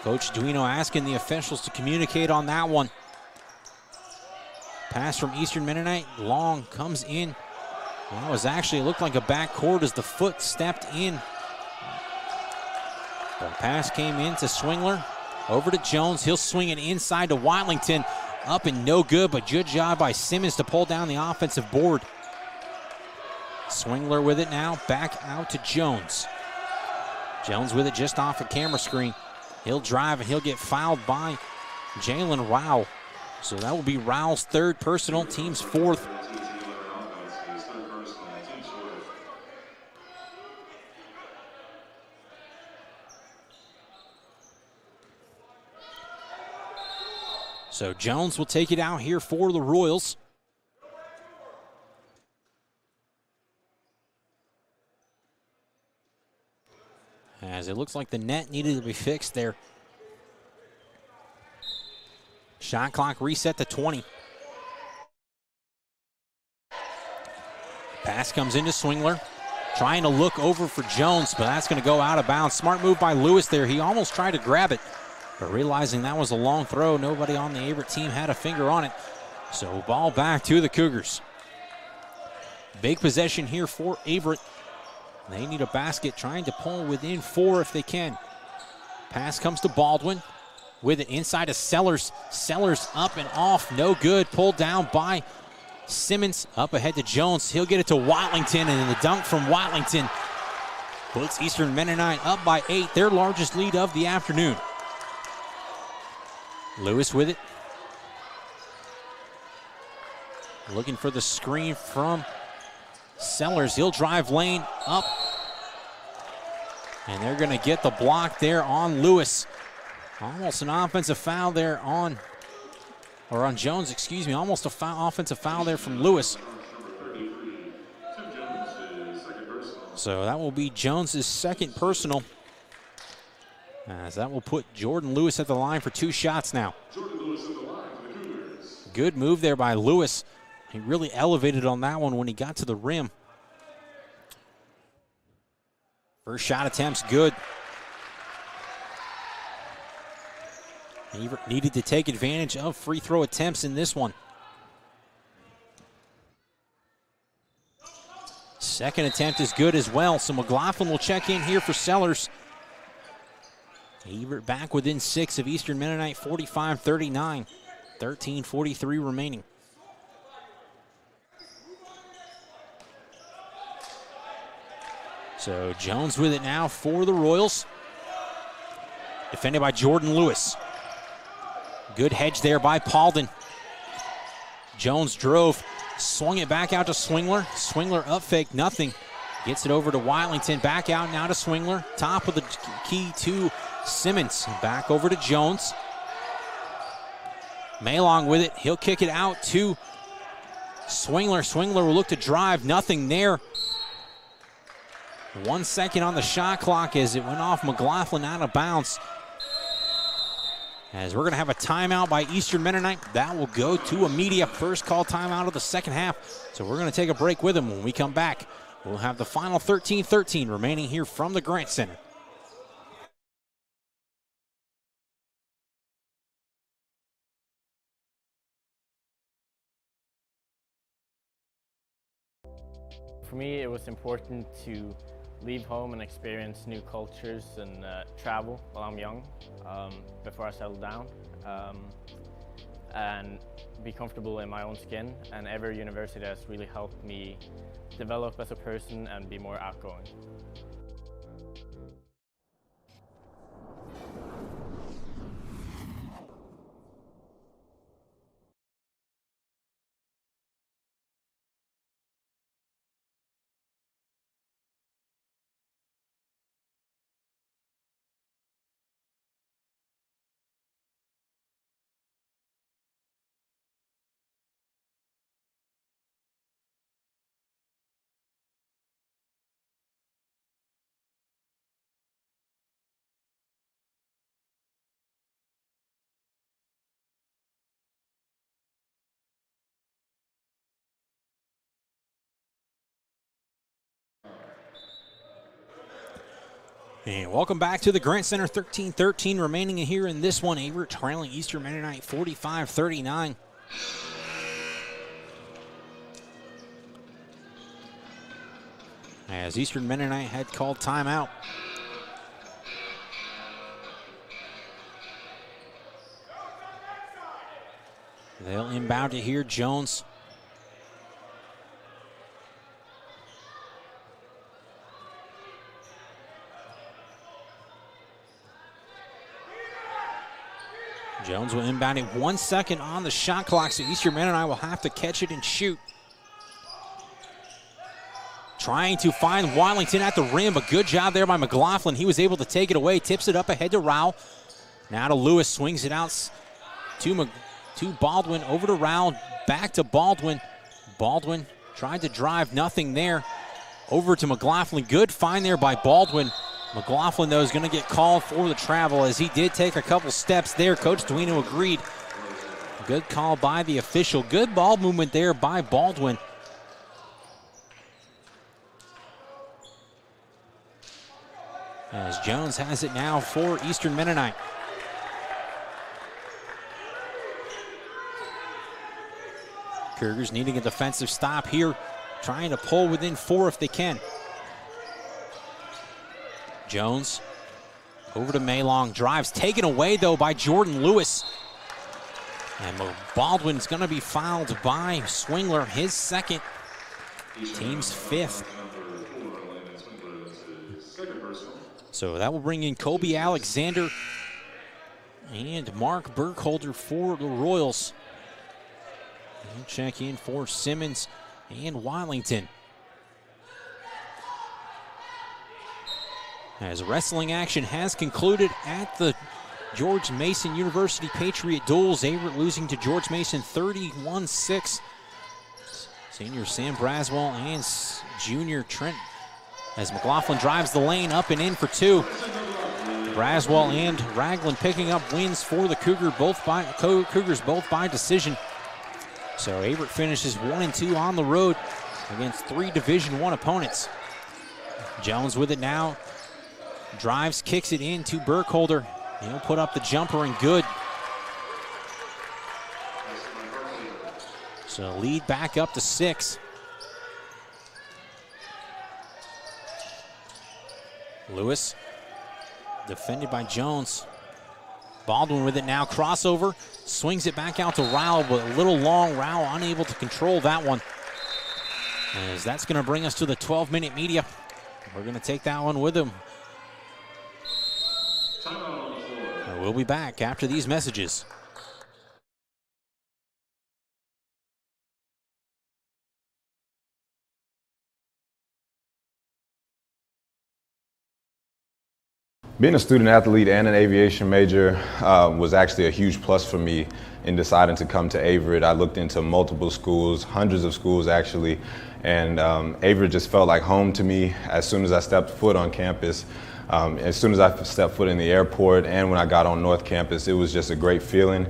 Coach Duino asking the officials to communicate on that one. Pass from Eastern Mennonite, long, comes in. That was actually, it looked like a backcourt as the foot stepped in. The pass came in to Swingler, over to Jones. He'll swing it inside to Watlington. Up and no good, but good job by Simmons to pull down the offensive board. Swingler with it now, back out to Jones. Jones with it just off a camera screen. He'll drive and he'll get fouled by Jalen Rowell. So that will be Rowell's 3rd personal, team's 4th. So Jones will take it out here for the Royals. As it looks like the net needed to be fixed there. Shot clock reset to 20. Pass comes into Swingler. Trying to look over for Jones, but that's going to go out of bounds. Smart move by Lewis there. He almost tried to grab it, but realizing that was a long throw, nobody on the Averett team had a finger on it. So ball back to the Cougars. Big possession here for Averett. They need a basket, trying to pull within 4 if they can. Pass comes to Baldwin. With it inside to Sellers. Sellers up and off, no good. Pulled down by Simmons. Up ahead to Jones. He'll get it to Watlington, and the dunk from Watlington puts Eastern Mennonite up by 8, their largest lead of the afternoon. Lewis with it. Looking for the screen from Sellers. He'll drive lane up. And they're going to get the block there on Lewis. Almost an offensive foul there on Jones, excuse me. Almost a offensive foul there from Lewis. So that will be Jones's 2nd personal. As that will put Jordan Lewis at the line for 2 shots now. Good move there by Lewis. He really elevated on that one when he got to the rim. First shot attempt's good. He needed to take advantage of free throw attempts in this one. Second attempt is good as well, so McLaughlin will check in here for Sellers. Averett back within 6 of Eastern Mennonite, 45-39. 13:43 remaining. So Jones with it now for the Royals. Defended by Jordan Lewis. Good hedge there by Paulden. Jones drove, swung it back out to Swingler. Swingler up fake, nothing. Gets it over to Wylington, back out now to Swingler. Top of the key to Simmons. Back over to Jones. Maylong with it, he'll kick it out to Swingler. Swingler will look to drive, nothing there. 1 second on the shot clock as it went off McLaughlin out of bounds. As we're going to have a timeout by Eastern Mennonite. That will go to a media first call timeout of the second half. So we're going to take a break with them. When we come back, we'll have the final 13-13 remaining here from the Grant Center. For me, it was important to leave home and experience new cultures and travel while I'm young, before I settle down, and be comfortable in my own skin. And Averett University has really helped me develop as a person and be more outgoing. And welcome back to the Grant Center. 13-13 remaining here in this one. Averett trailing Eastern Mennonite 45-39. As Eastern Mennonite had called timeout. They'll inbound it here. Jones. Jones will inbound it. 1 second on the shot clock, so Eastern Mennonite will have to catch it and shoot. Trying to find Wylington at the rim, but good job there by McLaughlin. He was able to take it away, tips it up ahead to Rowell. Now to Lewis, swings it out to Baldwin, over to Rowell, back to Baldwin. Baldwin tried to drive, nothing there. Over to McLaughlin, good find there by Baldwin. McLaughlin, though, is going to get called for the travel as he did take a couple steps there. Coach Duino agreed. Good call by the official. Good ball movement there by Baldwin. As Jones has it now for Eastern Mennonite. Cougars needing a defensive stop here, trying to pull within 4 if they can. Jones over to Maylong, drives, taken away though by Jordan Lewis. And Baldwin's going to be fouled by Swingler, his second, team's 5th. So that will bring in Kobe Alexander and Mark Burkholder for the Royals. We'll check in for Simmons and Wylington. As wrestling action has concluded at the George Mason University Patriot Duels, Averett losing to George Mason 31-6. Senior Sam Braswell and junior Trent, as McLaughlin drives the lane up and in for 2. Braswell and Ragland picking up wins for the Cougars, both by decision. So Averett finishes 1-2 on the road against 3 Division I opponents. Jones with it now. Drives, kicks it in to Burkholder. He'll put up the jumper and good. So lead back up to 6. Lewis, defended by Jones. Baldwin with it now, crossover, swings it back out to Rowell, but a little long. Rowell unable to control that one. As that's going to bring us to the 12-minute media. We're going to take that one with him. And we'll be back after these messages. Being a student athlete and an aviation major was actually a huge plus for me in deciding to come to Averett. I looked into multiple schools, hundreds of schools actually, and Averett just felt like home to me as soon as I stepped foot on campus. As soon as I stepped foot in the airport and when I got on North Campus, it was just a great feeling.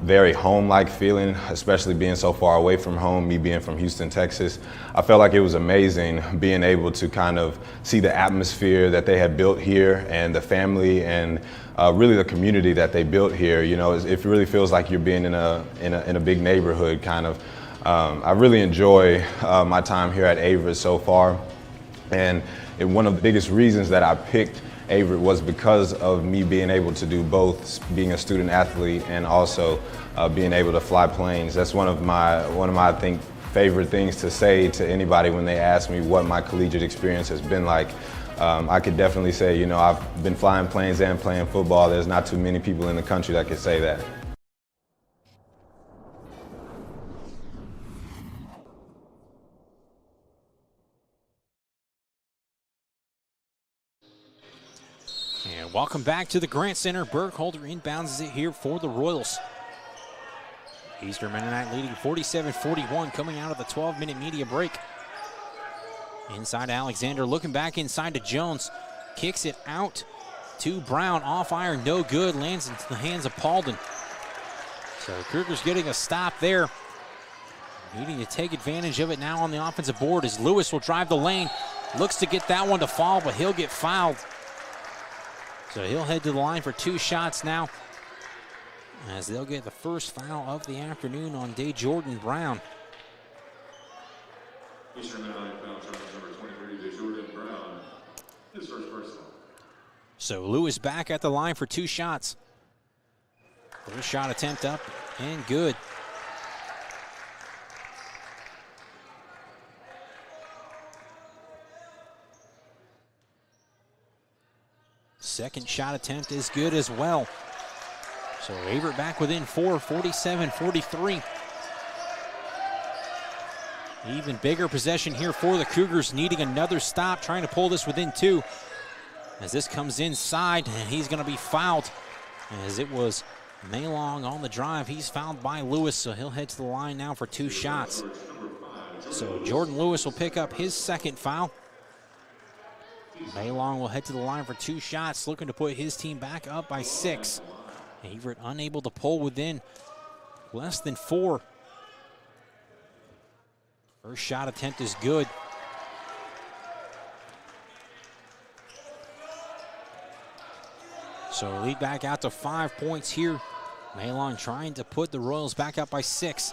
Very home-like feeling, especially being so far away from home, me being from Houston, Texas. I felt like it was amazing being able to kind of see the atmosphere that they had built here and the family and really the community that they built here. You know, it really feels like you're being in a big neighborhood kind of. I really enjoy my time here at Averett so far, and one of the biggest reasons that I picked Averett was because of me being able to do both, being a student athlete and also being able to fly planes. That's one of my I think favorite things to say to anybody when they ask me what my collegiate experience has been like. I could definitely say, you know, I've been flying planes and playing football. There's not too many people in the country that could say that. And welcome back to the Grant Center. Burkholder inbounds it here for the Royals. Eastern Mennonite leading 47-41 coming out of the 12-minute media break. Inside Alexander, looking back inside to Jones. Kicks it out to Brown. Off iron, no good. Lands into the hands of Paulden. So Cougars getting a stop there. Needing to take advantage of it now on the offensive board as Lewis will drive the lane. Looks to get that one to fall, but he'll get fouled. So he'll head to the line for 2 shots now, as they'll get the first foul of the afternoon on Jordan Brown. Eastern Mennonite foul charge number 23, Jordan Brown, his first personal. So Lewis back at the line for 2 shots. First shot attempt up and good. Second shot attempt is good as well. So Averett back within 4, 47-43. Even bigger possession here for the Cougars, needing another stop, trying to pull this within 2. As this comes inside, and he's going to be fouled. As it was Maylong on the drive, he's fouled by Lewis, so he'll head to the line now for 2 shots. So Jordan Lewis will pick up his second foul. Maylong will head to the line for 2 shots, looking to put his team back up by 6. Averett unable to pull within less than 4. First shot attempt is good. So lead back out to 5 points here. Maylong trying to put the Royals back up by 6.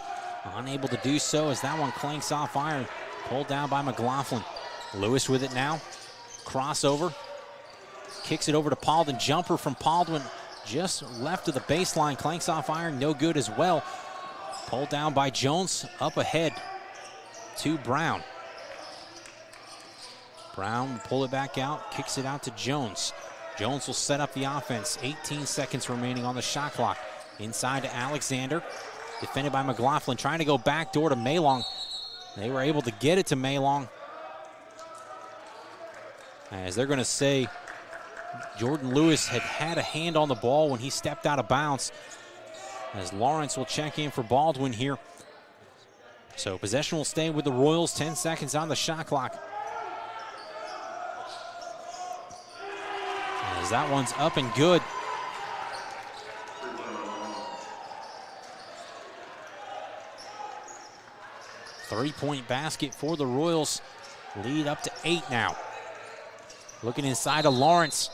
Unable to do so as that one clanks off iron. Pulled down by McLaughlin. Lewis with it now. Crossover. Kicks it over to Paulden. Jumper from Paulden just left of the baseline. Clanks off iron. No good as well. Pulled down by Jones. Up ahead to Brown. Brown will pull it back out. Kicks it out to Jones. Jones will set up the offense. 18 seconds remaining on the shot clock. Inside to Alexander. Defended by McLaughlin. Trying to go back door to Maylong. They were able to get it to Maylong. As they're going to say Jordan Lewis had a hand on the ball when he stepped out of bounds. As Lawrence will check in for Baldwin here. So possession will stay with the Royals. 10 seconds on the shot clock. As that one's up and good. Three-point basket for the Royals. Lead up to 8 now. Looking inside of Lawrence.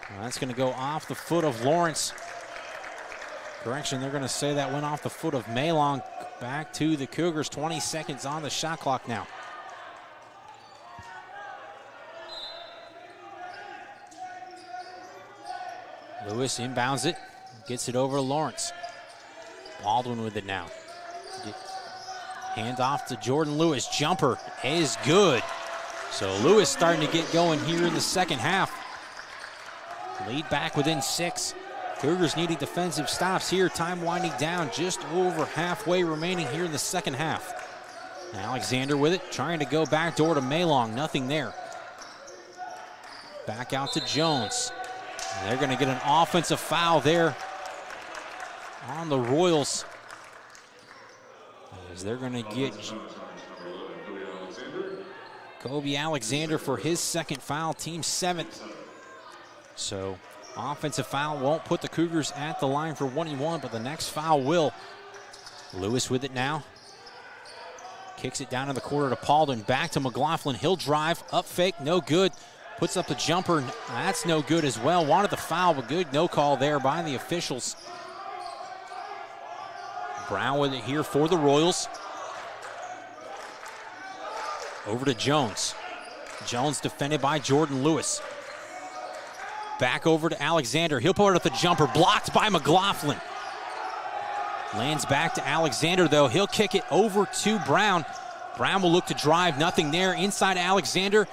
Well, that's going to go off the foot of Lawrence. Correction, they're going to say that went off the foot of Maylong. Back to the Cougars. 20 seconds on the shot clock now. Lewis inbounds it. Gets it over to Lawrence. Baldwin with it now. Hand off to Jordan Lewis. Jumper is good. So Lewis starting to get going here in the second half. Lead back within 6. Cougars needing defensive stops here. Time winding down, just over halfway remaining here in the second half. Alexander with it, trying to go back door to Maylong. Nothing there. Back out to Jones. And they're going to get an offensive foul there on the Royals. As they're going to get Kobe Alexander for his second foul, team 7th. So offensive foul won't put the Cougars at the line for 1-1, but the next foul will. Lewis with it now. Kicks it down in the corner to Baldwin. Back to McLaughlin. He'll drive. Up fake. No good. Puts up the jumper. That's no good as well. Wanted the foul, but good. No call there by the officials. Brown with it here for the Royals. Over to Jones. Jones defended by Jordan Lewis. Back over to Alexander. He'll put it up the jumper. Blocked by McLaughlin. Lands back to Alexander, though. He'll kick it over to Brown. Brown will look to drive. Nothing there. Inside Alexander.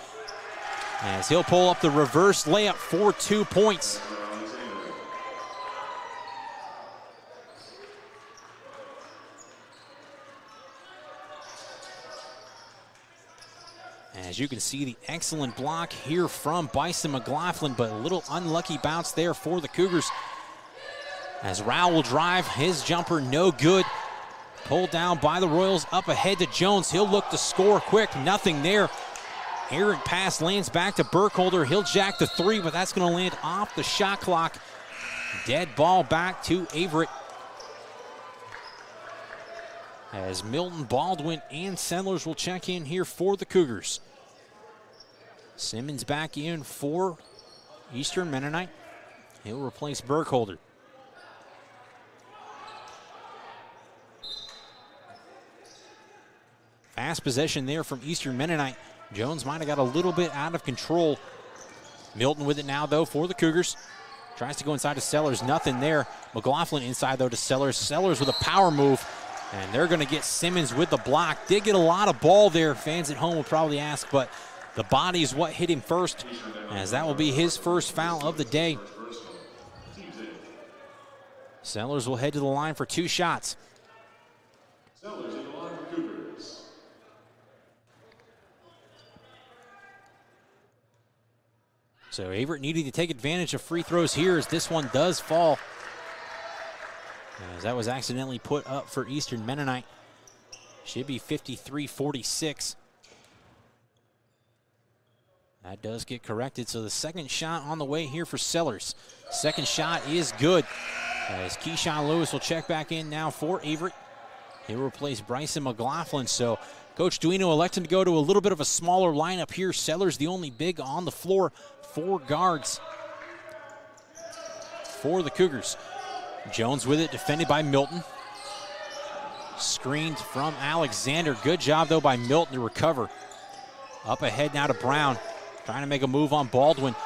As he'll pull up the reverse layup for 2 points. As you can see, the excellent block here from Bison McLaughlin, but a little unlucky bounce there for the Cougars. As Rao will drive, his jumper no good. Pulled down by the Royals, up ahead to Jones. He'll look to score quick, nothing there. Errant pass lands back to Burkholder. He'll jack the 3, but that's going to land off the shot clock. Dead ball back to Averett. As Milton, Baldwin, and Sendlers will check in here for the Cougars. Simmons back in for Eastern Mennonite. He'll replace Burkholder. Fast possession there from Eastern Mennonite. Jones might have got a little bit out of control. Milton with it now, though, for the Cougars. Tries to go inside to Sellers. Nothing there. McLaughlin inside, though, to Sellers. Sellers with a power move. And they're going to get Simmons with the block. Did get a lot of ball there. Fans at home will probably ask, but the body is what hit him first, as that will be his first foul of the day. Sellers will head to the line for 2 shots. Sellers in the line for Cougars. So Averett needing to take advantage of free throws here, as this one does fall. As that was accidentally put up for Eastern Mennonite. Should be 53-46. That does get corrected, so the second shot on the way here for Sellers. Second shot is good. As Keyshawn Lewis will check back in now for Averett. He'll replace Bryson McLaughlin, so Coach Duino elected to go to a little bit of a smaller lineup here. Sellers the only big on the floor. 4 guards for the Cougars. Jones with it, defended by Milton. Screened from Alexander. Good job, though, by Milton to recover. Up ahead now to Brown. Trying to make a move on Baldwin.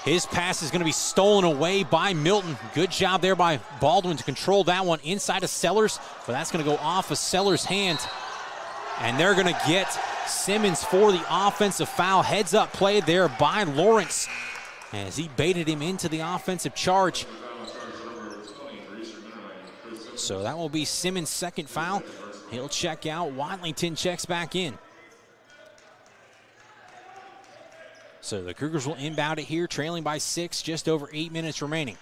His pass is going to be stolen away by Milton. Good job there by Baldwin to control that one inside of Sellers, but that's going to go off of Sellers' hand. And they're going to get Simmons for the offensive foul. Heads up play there by Lawrence as he baited him into the offensive charge. So that will be Simmons' second foul. He'll check out. Watlington checks back in. So the Cougars will inbound it here, trailing by 6, just over 8 minutes remaining.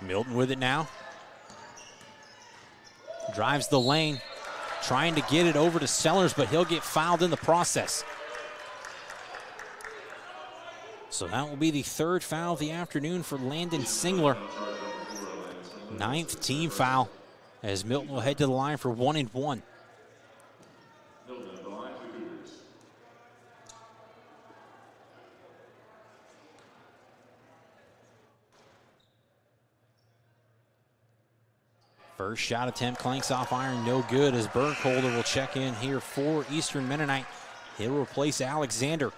Milton with it now. Drives the lane, trying to get it over to Sellers, but he'll get fouled in the process. So that will be the third foul of the afternoon for Landon Singler. 9th team foul as Milton will head to the line for 1 and 1. First shot attempt clanks off iron, no good, as Burkholder will check in here for Eastern Mennonite. He'll replace Alexander.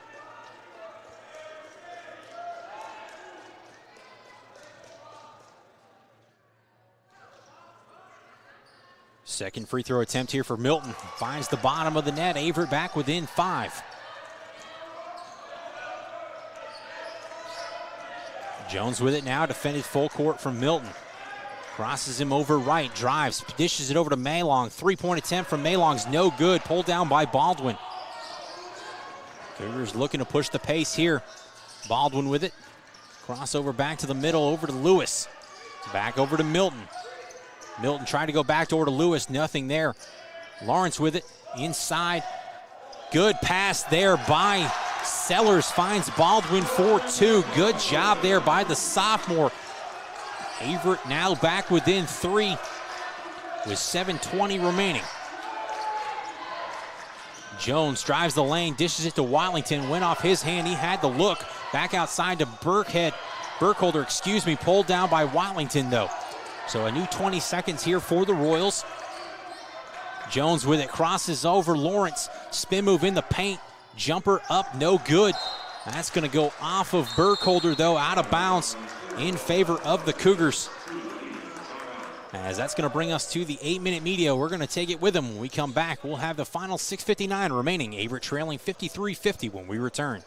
Second free throw attempt here for Milton. Finds the bottom of the net. Averett back within 5. Jones with it now, defended full court from Milton. Crosses him over right, drives, dishes it over to Maylong. Three-point attempt from Maylong's no good, pulled down by Baldwin. Cougars looking to push the pace here. Baldwin with it. Crossover back to the middle, over to Lewis. Back over to Milton. Milton trying to go back door to Lewis, nothing there. Lawrence with it, inside. Good pass there by Sellers, finds Baldwin for 2. Good job there by the sophomore. Averett now back within 3 with 7:20 remaining. Jones drives the lane, dishes it to Watlington, went off his hand, he had the look. Back outside to Burkholder, pulled down by Watlington though. So a new 20 seconds here for the Royals. Jones with it, crosses over Lawrence, spin move in the paint, jumper up, no good. That's gonna go off of Burkholder though, out of bounds in favor of the Cougars. As that's gonna bring us to the 8-minute media. We're gonna take it with them. When we come back, we'll have the final 6:59 remaining. Averett trailing 53-50 when we return.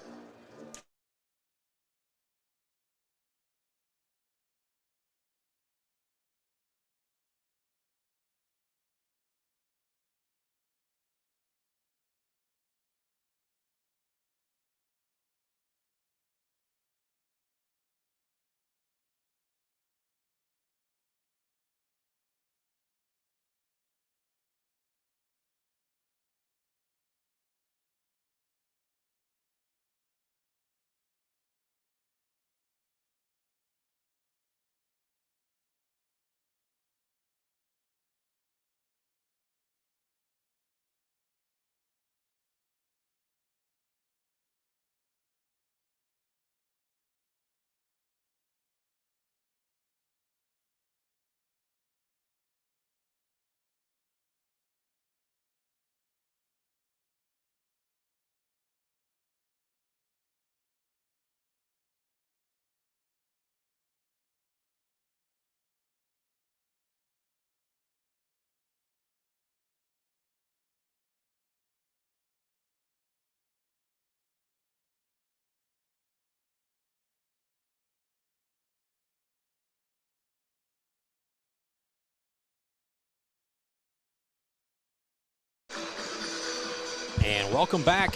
And welcome back.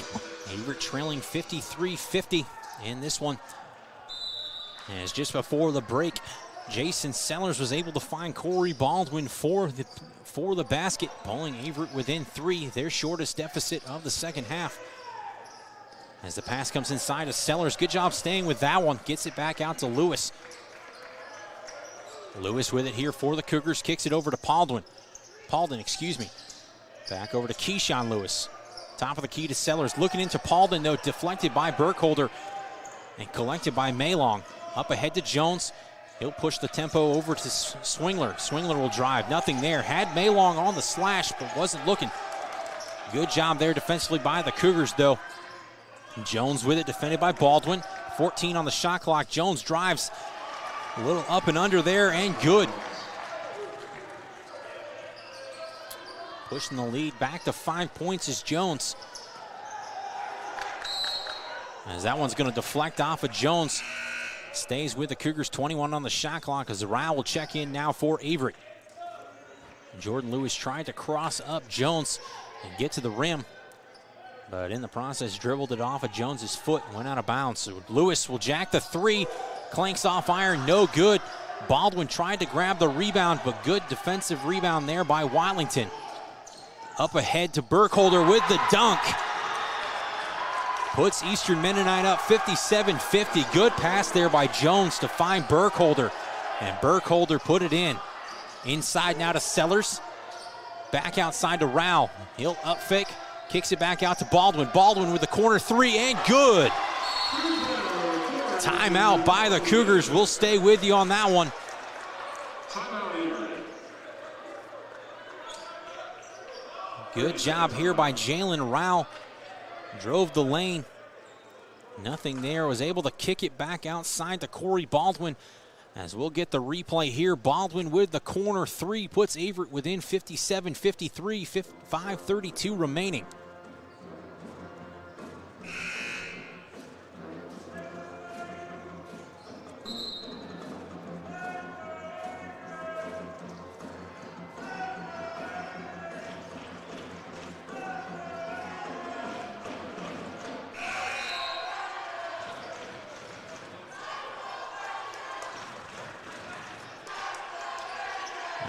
Averett trailing 53-50 in this one. As just before the break, Jason Sellers was able to find Corey Baldwin for the basket, pulling Averett within 3, their shortest deficit of the second half. As the pass comes inside of Sellers, good job staying with that one. Gets it back out to Lewis. Lewis with it here for the Cougars, kicks it over to Paulden. Back over to Keyshawn Lewis. Top of the key to Sellers, looking into Paulden though, deflected by Burkholder and collected by Maylong. Up ahead to Jones. He'll push the tempo over to Swingler. Swingler will drive, nothing there. Had Maylong on the slash, but wasn't looking. Good job there defensively by the Cougars though. Jones with it, defended by Baldwin. 14 on the shot clock. Jones drives a little up and under there, and good. Pushing the lead back to 5 points is Jones. As that one's going to deflect off of Jones. Stays with the Cougars, 21 on the shot clock, as Rao will check in now for Averett. Jordan Lewis tried to cross up Jones and get to the rim, but in the process dribbled it off of Jones's foot and went out of bounds. So Lewis will jack the 3, clanks off iron, no good. Baldwin tried to grab the rebound, but good defensive rebound there by Watlington. Up ahead to Burkholder with the dunk. puts Eastern Mennonite up 57-50. Good pass there by Jones to find Burkholder. And Burkholder put it in. Inside now to Sellers. Back outside to Rao. He'll up fake. Kicks it back out to Baldwin. Baldwin with the corner three and good. Timeout by the Cougars. We'll stay with you on that one. Good job here by Jalen Rao. Drove the lane. Nothing there. Was able to kick it back outside to Corey Baldwin. As we'll get the replay here, Baldwin with the corner three puts Averett within 57-53, 5:32 remaining.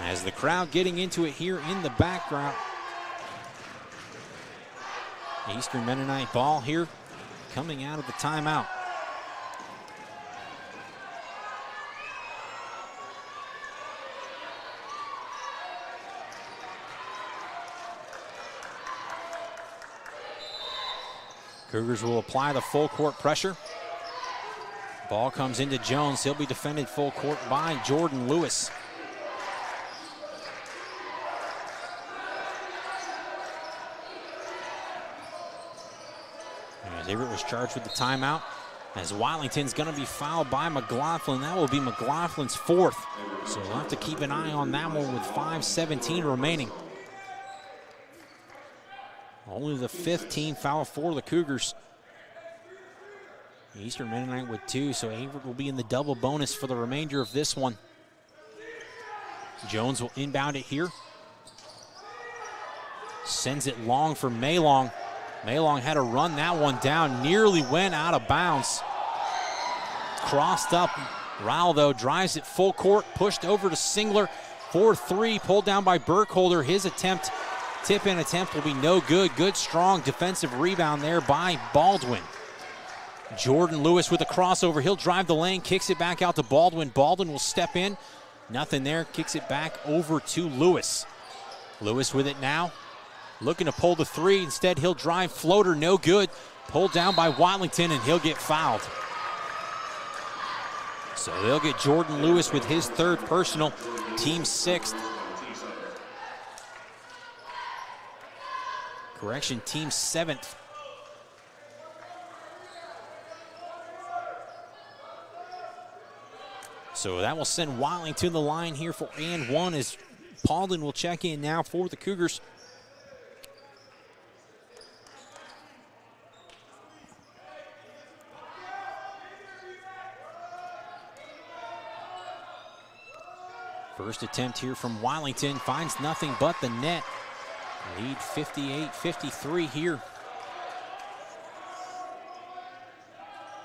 As the crowd getting into it here in the background. Eastern Mennonite ball here coming out of the timeout. Cougars will apply the full court pressure. Ball comes into Jones. He'll be defended full court by Jordan Lewis. Averett was charged with the timeout as Wylington's going to be fouled by McLaughlin. That will be McLaughlin's fourth. So we'll have to keep an eye on that one with 5:17 remaining. Only the fifth team foul for the Cougars. Eastern Mennonite with two, so Averett will be in the double bonus for the remainder of this one. Jones will inbound it here. Sends it long for Maylong. Maylong had to run that one down, nearly went out of bounds. Crossed up, Rowell though drives it full court, pushed over to Singler for three, pulled down by Burkholder. His attempt, tip-in attempt will be no good. Good, strong defensive rebound there by Baldwin. Jordan Lewis with a crossover, he'll drive the lane, kicks it back out to Baldwin. Baldwin will step in, nothing there, kicks it back over to Lewis. Lewis with it now. Looking to pull the three. Instead, he'll drive floater, no good. Pulled down by Watlington, and he'll get fouled. So they'll get Jordan Lewis with his third personal, team sixth. Correction, team seventh. So that will send Watling to the line here for and one as Paulden will check in now for the Cougars. First attempt here from Wylington, finds nothing but the net. Lead 58-53 here.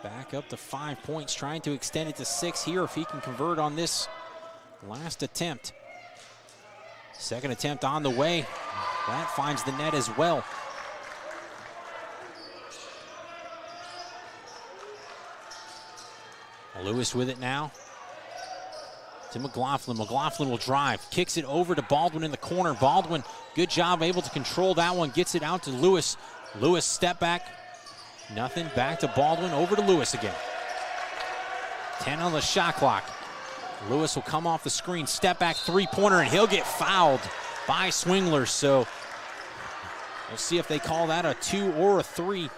Back up to 5 points, trying to extend it to 6 here if he can convert on this last attempt. Second attempt on the way. That finds the net as well. Lewis with it now. To McLaughlin. McLaughlin will drive, kicks it over to Baldwin in the corner. Baldwin, good job, able to control that one, gets it out to Lewis. Lewis, step back, nothing, back to Baldwin, over to Lewis again. 10 on the shot clock. Lewis will come off the screen, step back three-pointer, and he'll get fouled by Swingler. So we'll see if they call that a 2 or a 3.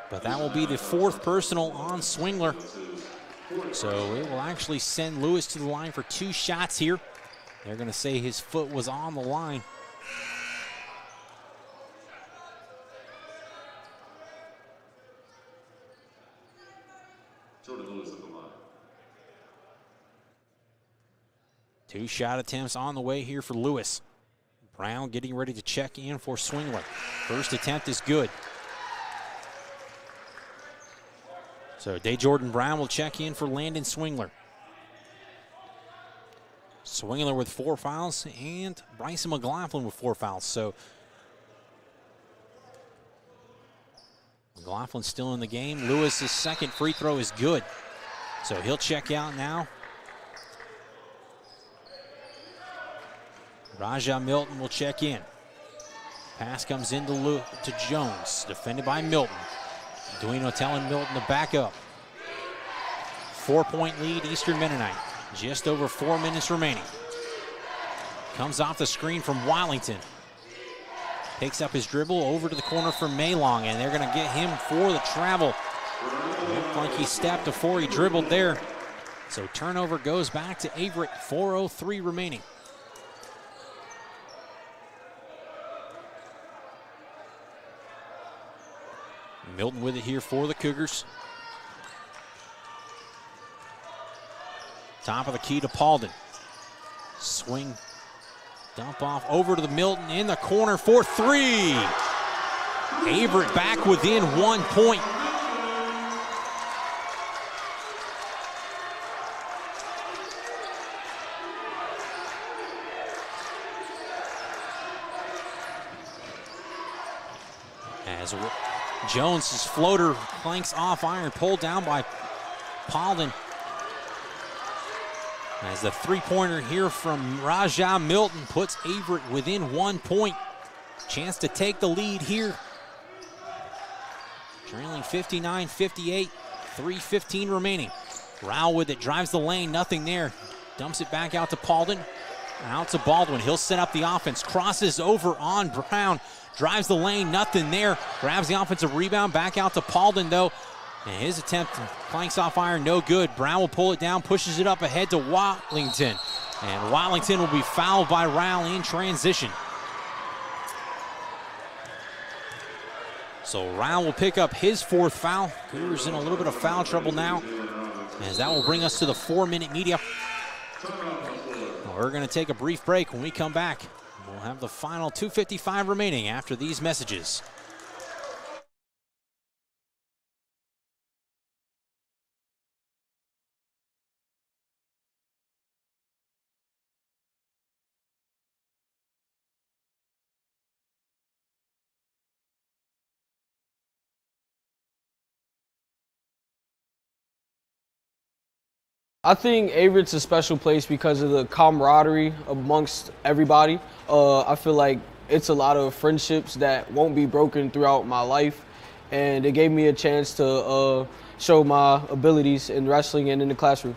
But that will be the fourth personal on Swingler. So it will actually send Lewis to the line for 2 shots here. They're going to say his foot was on the line. Jordan Lewis at the line. 2 shot attempts on the way here for Lewis. Brown getting ready to check in for Swingler. First attempt is good. So Jordan Brown will check in for Landon Swingler. Swingler with 4 fouls and Bryson McLaughlin with 4 fouls. So McLaughlin's still in the game. Lewis's second free throw is good. So he'll check out now. Raja Milton will check in. Pass comes into Jones, defended by Milton. Duino telling Milton to back up. 4-point lead, Eastern Mennonite. Just over 4 minutes remaining. Comes off the screen from Wallington. Takes up his dribble over to the corner for Maylong, and they're going to get him for the travel. Looked like he stepped before he dribbled there. So turnover goes back to Averett, 4:03 remaining. Milton with it here for the Cougars. Top of the key to Paulden. Swing, dump off over to the Milton in the corner for three. Averett back within 1 point. As Jones's floater clanks off iron, pulled down by Paulden. As the three-pointer here from Raja Milton puts Averett within 1 point. Chance to take the lead here. Trailing 59-58, 3:15 remaining. Rao with it, drives the lane, nothing there. Dumps it back out to Paulden. Out to Baldwin, he'll set up the offense. Crosses over on Brown. Drives the lane, nothing there. Grabs the offensive rebound, back out to Paulden though. And his attempt clanks off iron, no good. Brown will pull it down, pushes it up ahead to Wallington. And Wallington will be fouled by Rao in transition. So Rao will pick up his fourth foul. Cougars in a little bit of foul trouble now, as that will bring us to the 4-minute media. We're going to take a brief break. When we come back, we'll have the final 2:55 remaining after these messages. I think Averett's a special place because of the camaraderie amongst everybody. I feel like it's a lot of friendships that won't be broken throughout my life, and it gave me a chance to show my abilities in wrestling and in the classroom.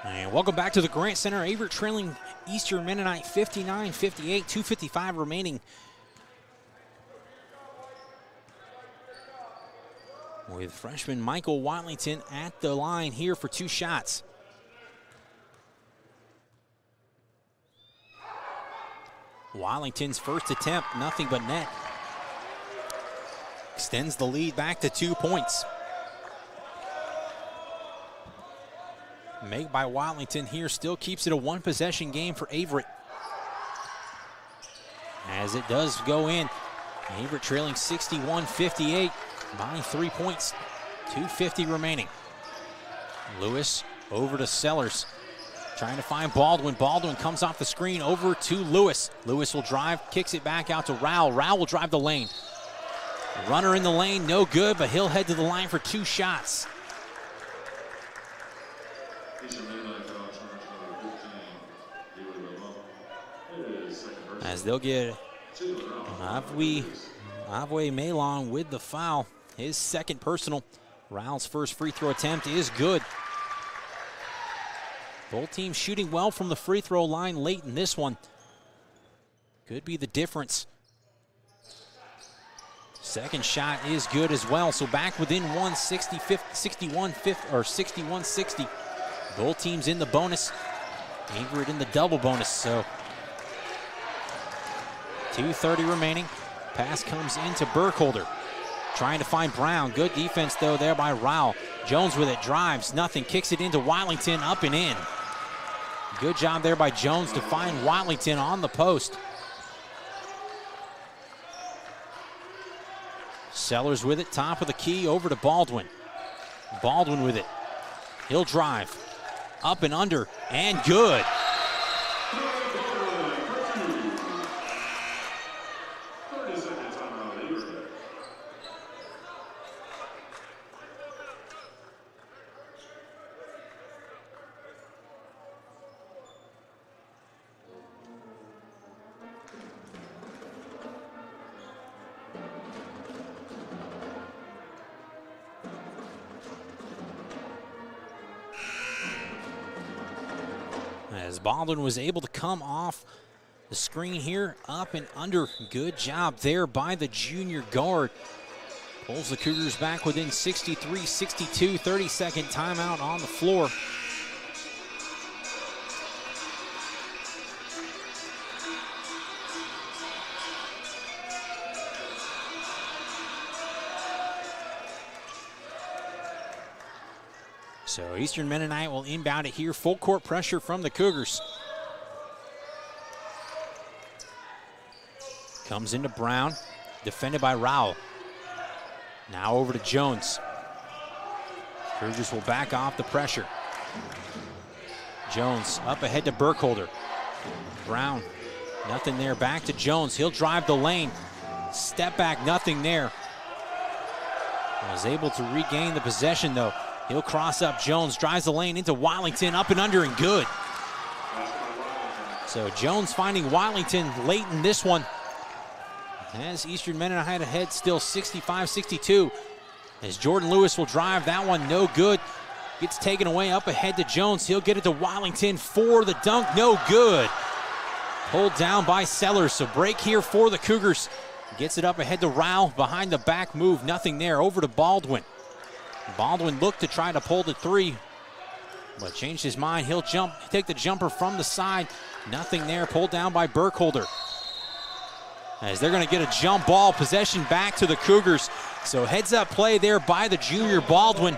And welcome back to the Grant Center. Averett trailing Eastern Mennonite 59-58, 2:55 remaining. With freshman Michael Watlington at the line here for two shots. Watlington's first attempt, nothing but net. Extends the lead back to 2 points. Make by Watlington here still keeps it a one-possession game for Averett. As it does go in. Averett trailing 61-58 by 3 points. 2:50 remaining. Lewis over to Sellers. Trying to find Baldwin. Baldwin comes off the screen over to Lewis. Lewis will drive, kicks it back out to Rao. Rao will drive the lane. Runner in the lane, no good, but he'll head to the line for two shots. As they'll get Avwe Maylong with the foul. His second personal. Rao's first free throw attempt is good. Both teams shooting well from the free throw line late in this one. Could be the difference. Second shot is good as well. So back within 61-60. Both teams in the bonus. Averett in the double bonus. So 2:30 remaining. Pass comes into Burkholder. Trying to find Brown. Good defense, though, there by Rowell. Jones with it, drives, nothing, kicks it into Watlington, up and in. Good job there by Jones to find Watlington on the post. Sellers with it, top of the key, over to Baldwin. Baldwin with it. He'll drive. Up and under, and good. As Baldwin was able to come off the screen here, up and under. Good job there by the junior guard. Pulls the Cougars back within 63-62, 30-second timeout on the floor. So Eastern Mennonite will inbound it here. Full court pressure from the Cougars. Comes into Brown, defended by Rowell. Now over to Jones. Cougars will back off the pressure. Jones up ahead to Burkholder. Brown, nothing there, back to Jones. He'll drive the lane. Step back, nothing there. Was able to regain the possession though. He'll cross up Jones, drives the lane into Watlington, up and under and good. So Jones finding Watlington late in this one. As Eastern Mennonite ahead still 65-62. As Jordan Lewis will drive that one, no good. Gets taken away up ahead to Jones. He'll get it to Watlington for the dunk, no good. Pulled down by Sellers, so break here for the Cougars. Gets it up ahead to Rowell, behind the back move, nothing there, over to Baldwin. Baldwin looked to try to pull the three, but changed his mind. He'll take the jumper from the side. Nothing there, pulled down by Burkholder. As they're gonna get a jump ball, possession back to the Cougars. So heads up play there by the junior Baldwin.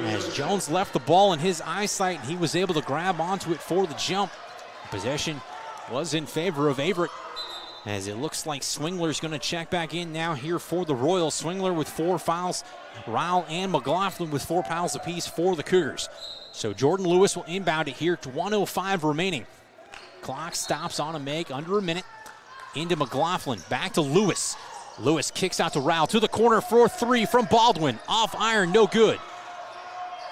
As Jones left the ball in his eyesight, he was able to grab onto it for the jump. Possession was in favor of Averett. As it looks like Swingler's gonna check back in now here for the Royals. Swingler with 4 fouls. Rowell and McLaughlin with 4 fouls apiece for the Cougars. So Jordan Lewis will inbound it here to 1:05 remaining. Clock stops on a make, under a minute. Into McLaughlin, back to Lewis. Lewis kicks out to Rowell, to the corner for 3 from Baldwin. Off iron, no good.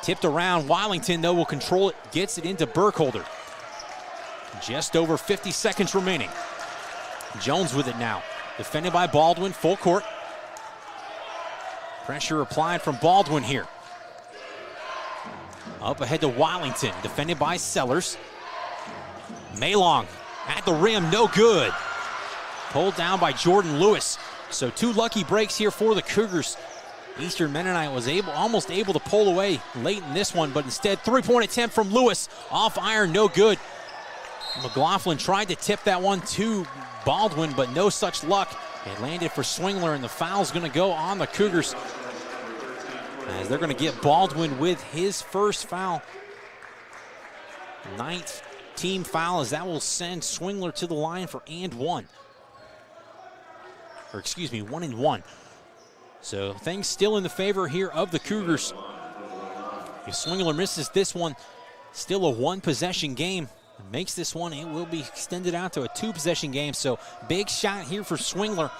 Tipped around, Watlington though will control it, gets it into Burkholder. Just over 50 seconds remaining. Jones with it now, defended by Baldwin, full court. Pressure applied from Baldwin here. Up ahead to Watlington, defended by Sellers. Maylong at the rim, no good. Pulled down by Jordan Lewis. So 2 lucky breaks here for the Cougars. Eastern Mennonite was almost able to pull away late in this one, but instead 3-point attempt from Lewis. Off iron, no good. McLaughlin tried to tip that one to Baldwin, but no such luck. It landed for Swingler, and the foul's gonna go on the Cougars, as they're gonna get Baldwin with his first foul. 9th team foul, as that will send Swingler to the line for and one. Or excuse me, 1 and 1. So things still in the favor here of the Cougars. If Swingler misses this one, still a 1-possession game. Makes this one, it will be extended out to a 2-possession game. So big shot here for Swingler.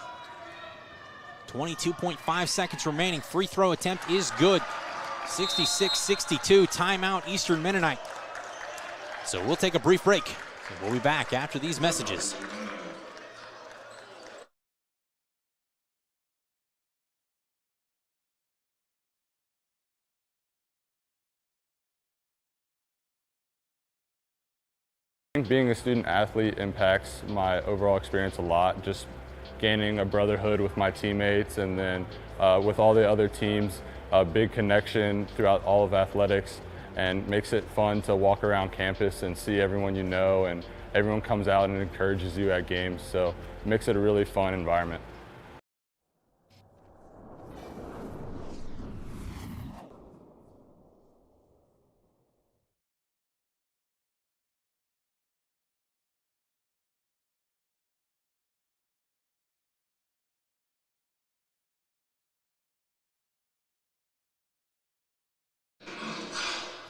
22.5 seconds remaining. Free throw attempt is good. 66-62, timeout Eastern Mennonite. So we'll take a brief break, and we'll be back after these messages. Being a student athlete impacts my overall experience a lot. Just gaining a brotherhood with my teammates, and then with all the other teams, a big connection throughout all of athletics, and makes it fun to walk around campus and see everyone you know, and everyone comes out and encourages you at games, so it makes it a really fun environment.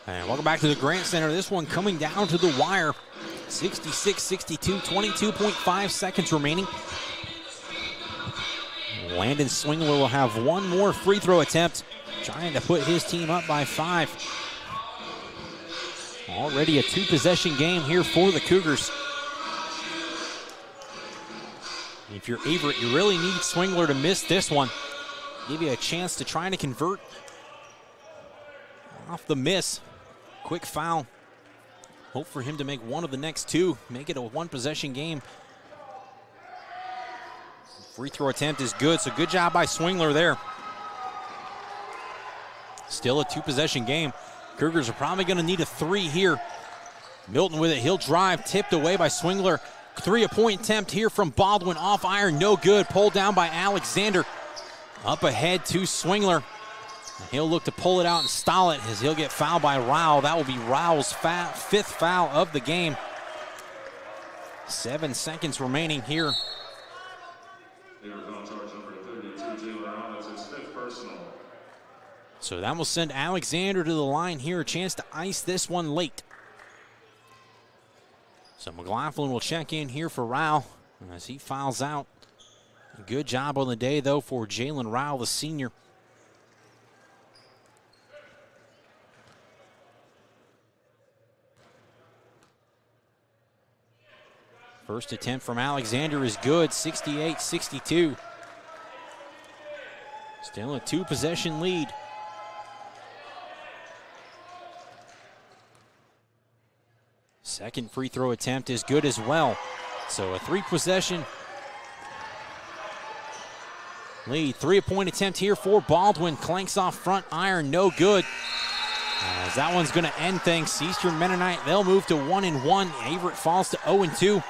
And welcome back to the Grant Center. This one coming down to the wire. 66-62, 22.5 seconds remaining. Landon Swingler will have one more free throw attempt, trying to put his team up by 5. Already a 2-possession game here for the Cougars. If you're Averett, you really need Swingler to miss this one. Give you a chance to try to convert off the miss. Quick foul. Hope for him to make one of the next 2. Make it a 1-possession game. Free throw attempt is good, so good job by Swingler there. Still a 2-possession game. Cougars are probably going to need a 3 here. Milton with it. He'll drive. Tipped away by Swingler. 3-point attempt here from Baldwin. Off iron. No good. Pulled down by Alexander. Up ahead to Swingler. He'll look to pull it out and stall it as he'll get fouled by Rao. That will be Rao's 5th foul of the game. 7 seconds remaining here. So that will send Alexander to the line here. A chance to ice this one late. So McLaughlin will check in here for Rao as he fouls out. Good job on the day, though, for Jalen Rao, the senior. First attempt from Alexander is good, 68-62. Still a 2-possession lead. Second free throw attempt is good as well. So a 3-possession lead. 3-point attempt here for Baldwin. Clanks off front iron, no good. As that one's going to end things. Eastern Mennonite, they'll move to 1-1. Averett falls to 0-2.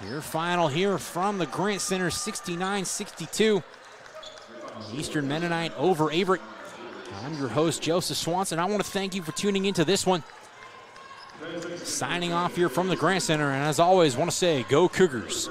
Your final here from the Grant Center, 69-62. Eastern Mennonite over Averett. I'm your host, Joseph Swanson. I want to thank you for tuning into this one. Signing off here from the Grant Center, and as always, want to say, go Cougars.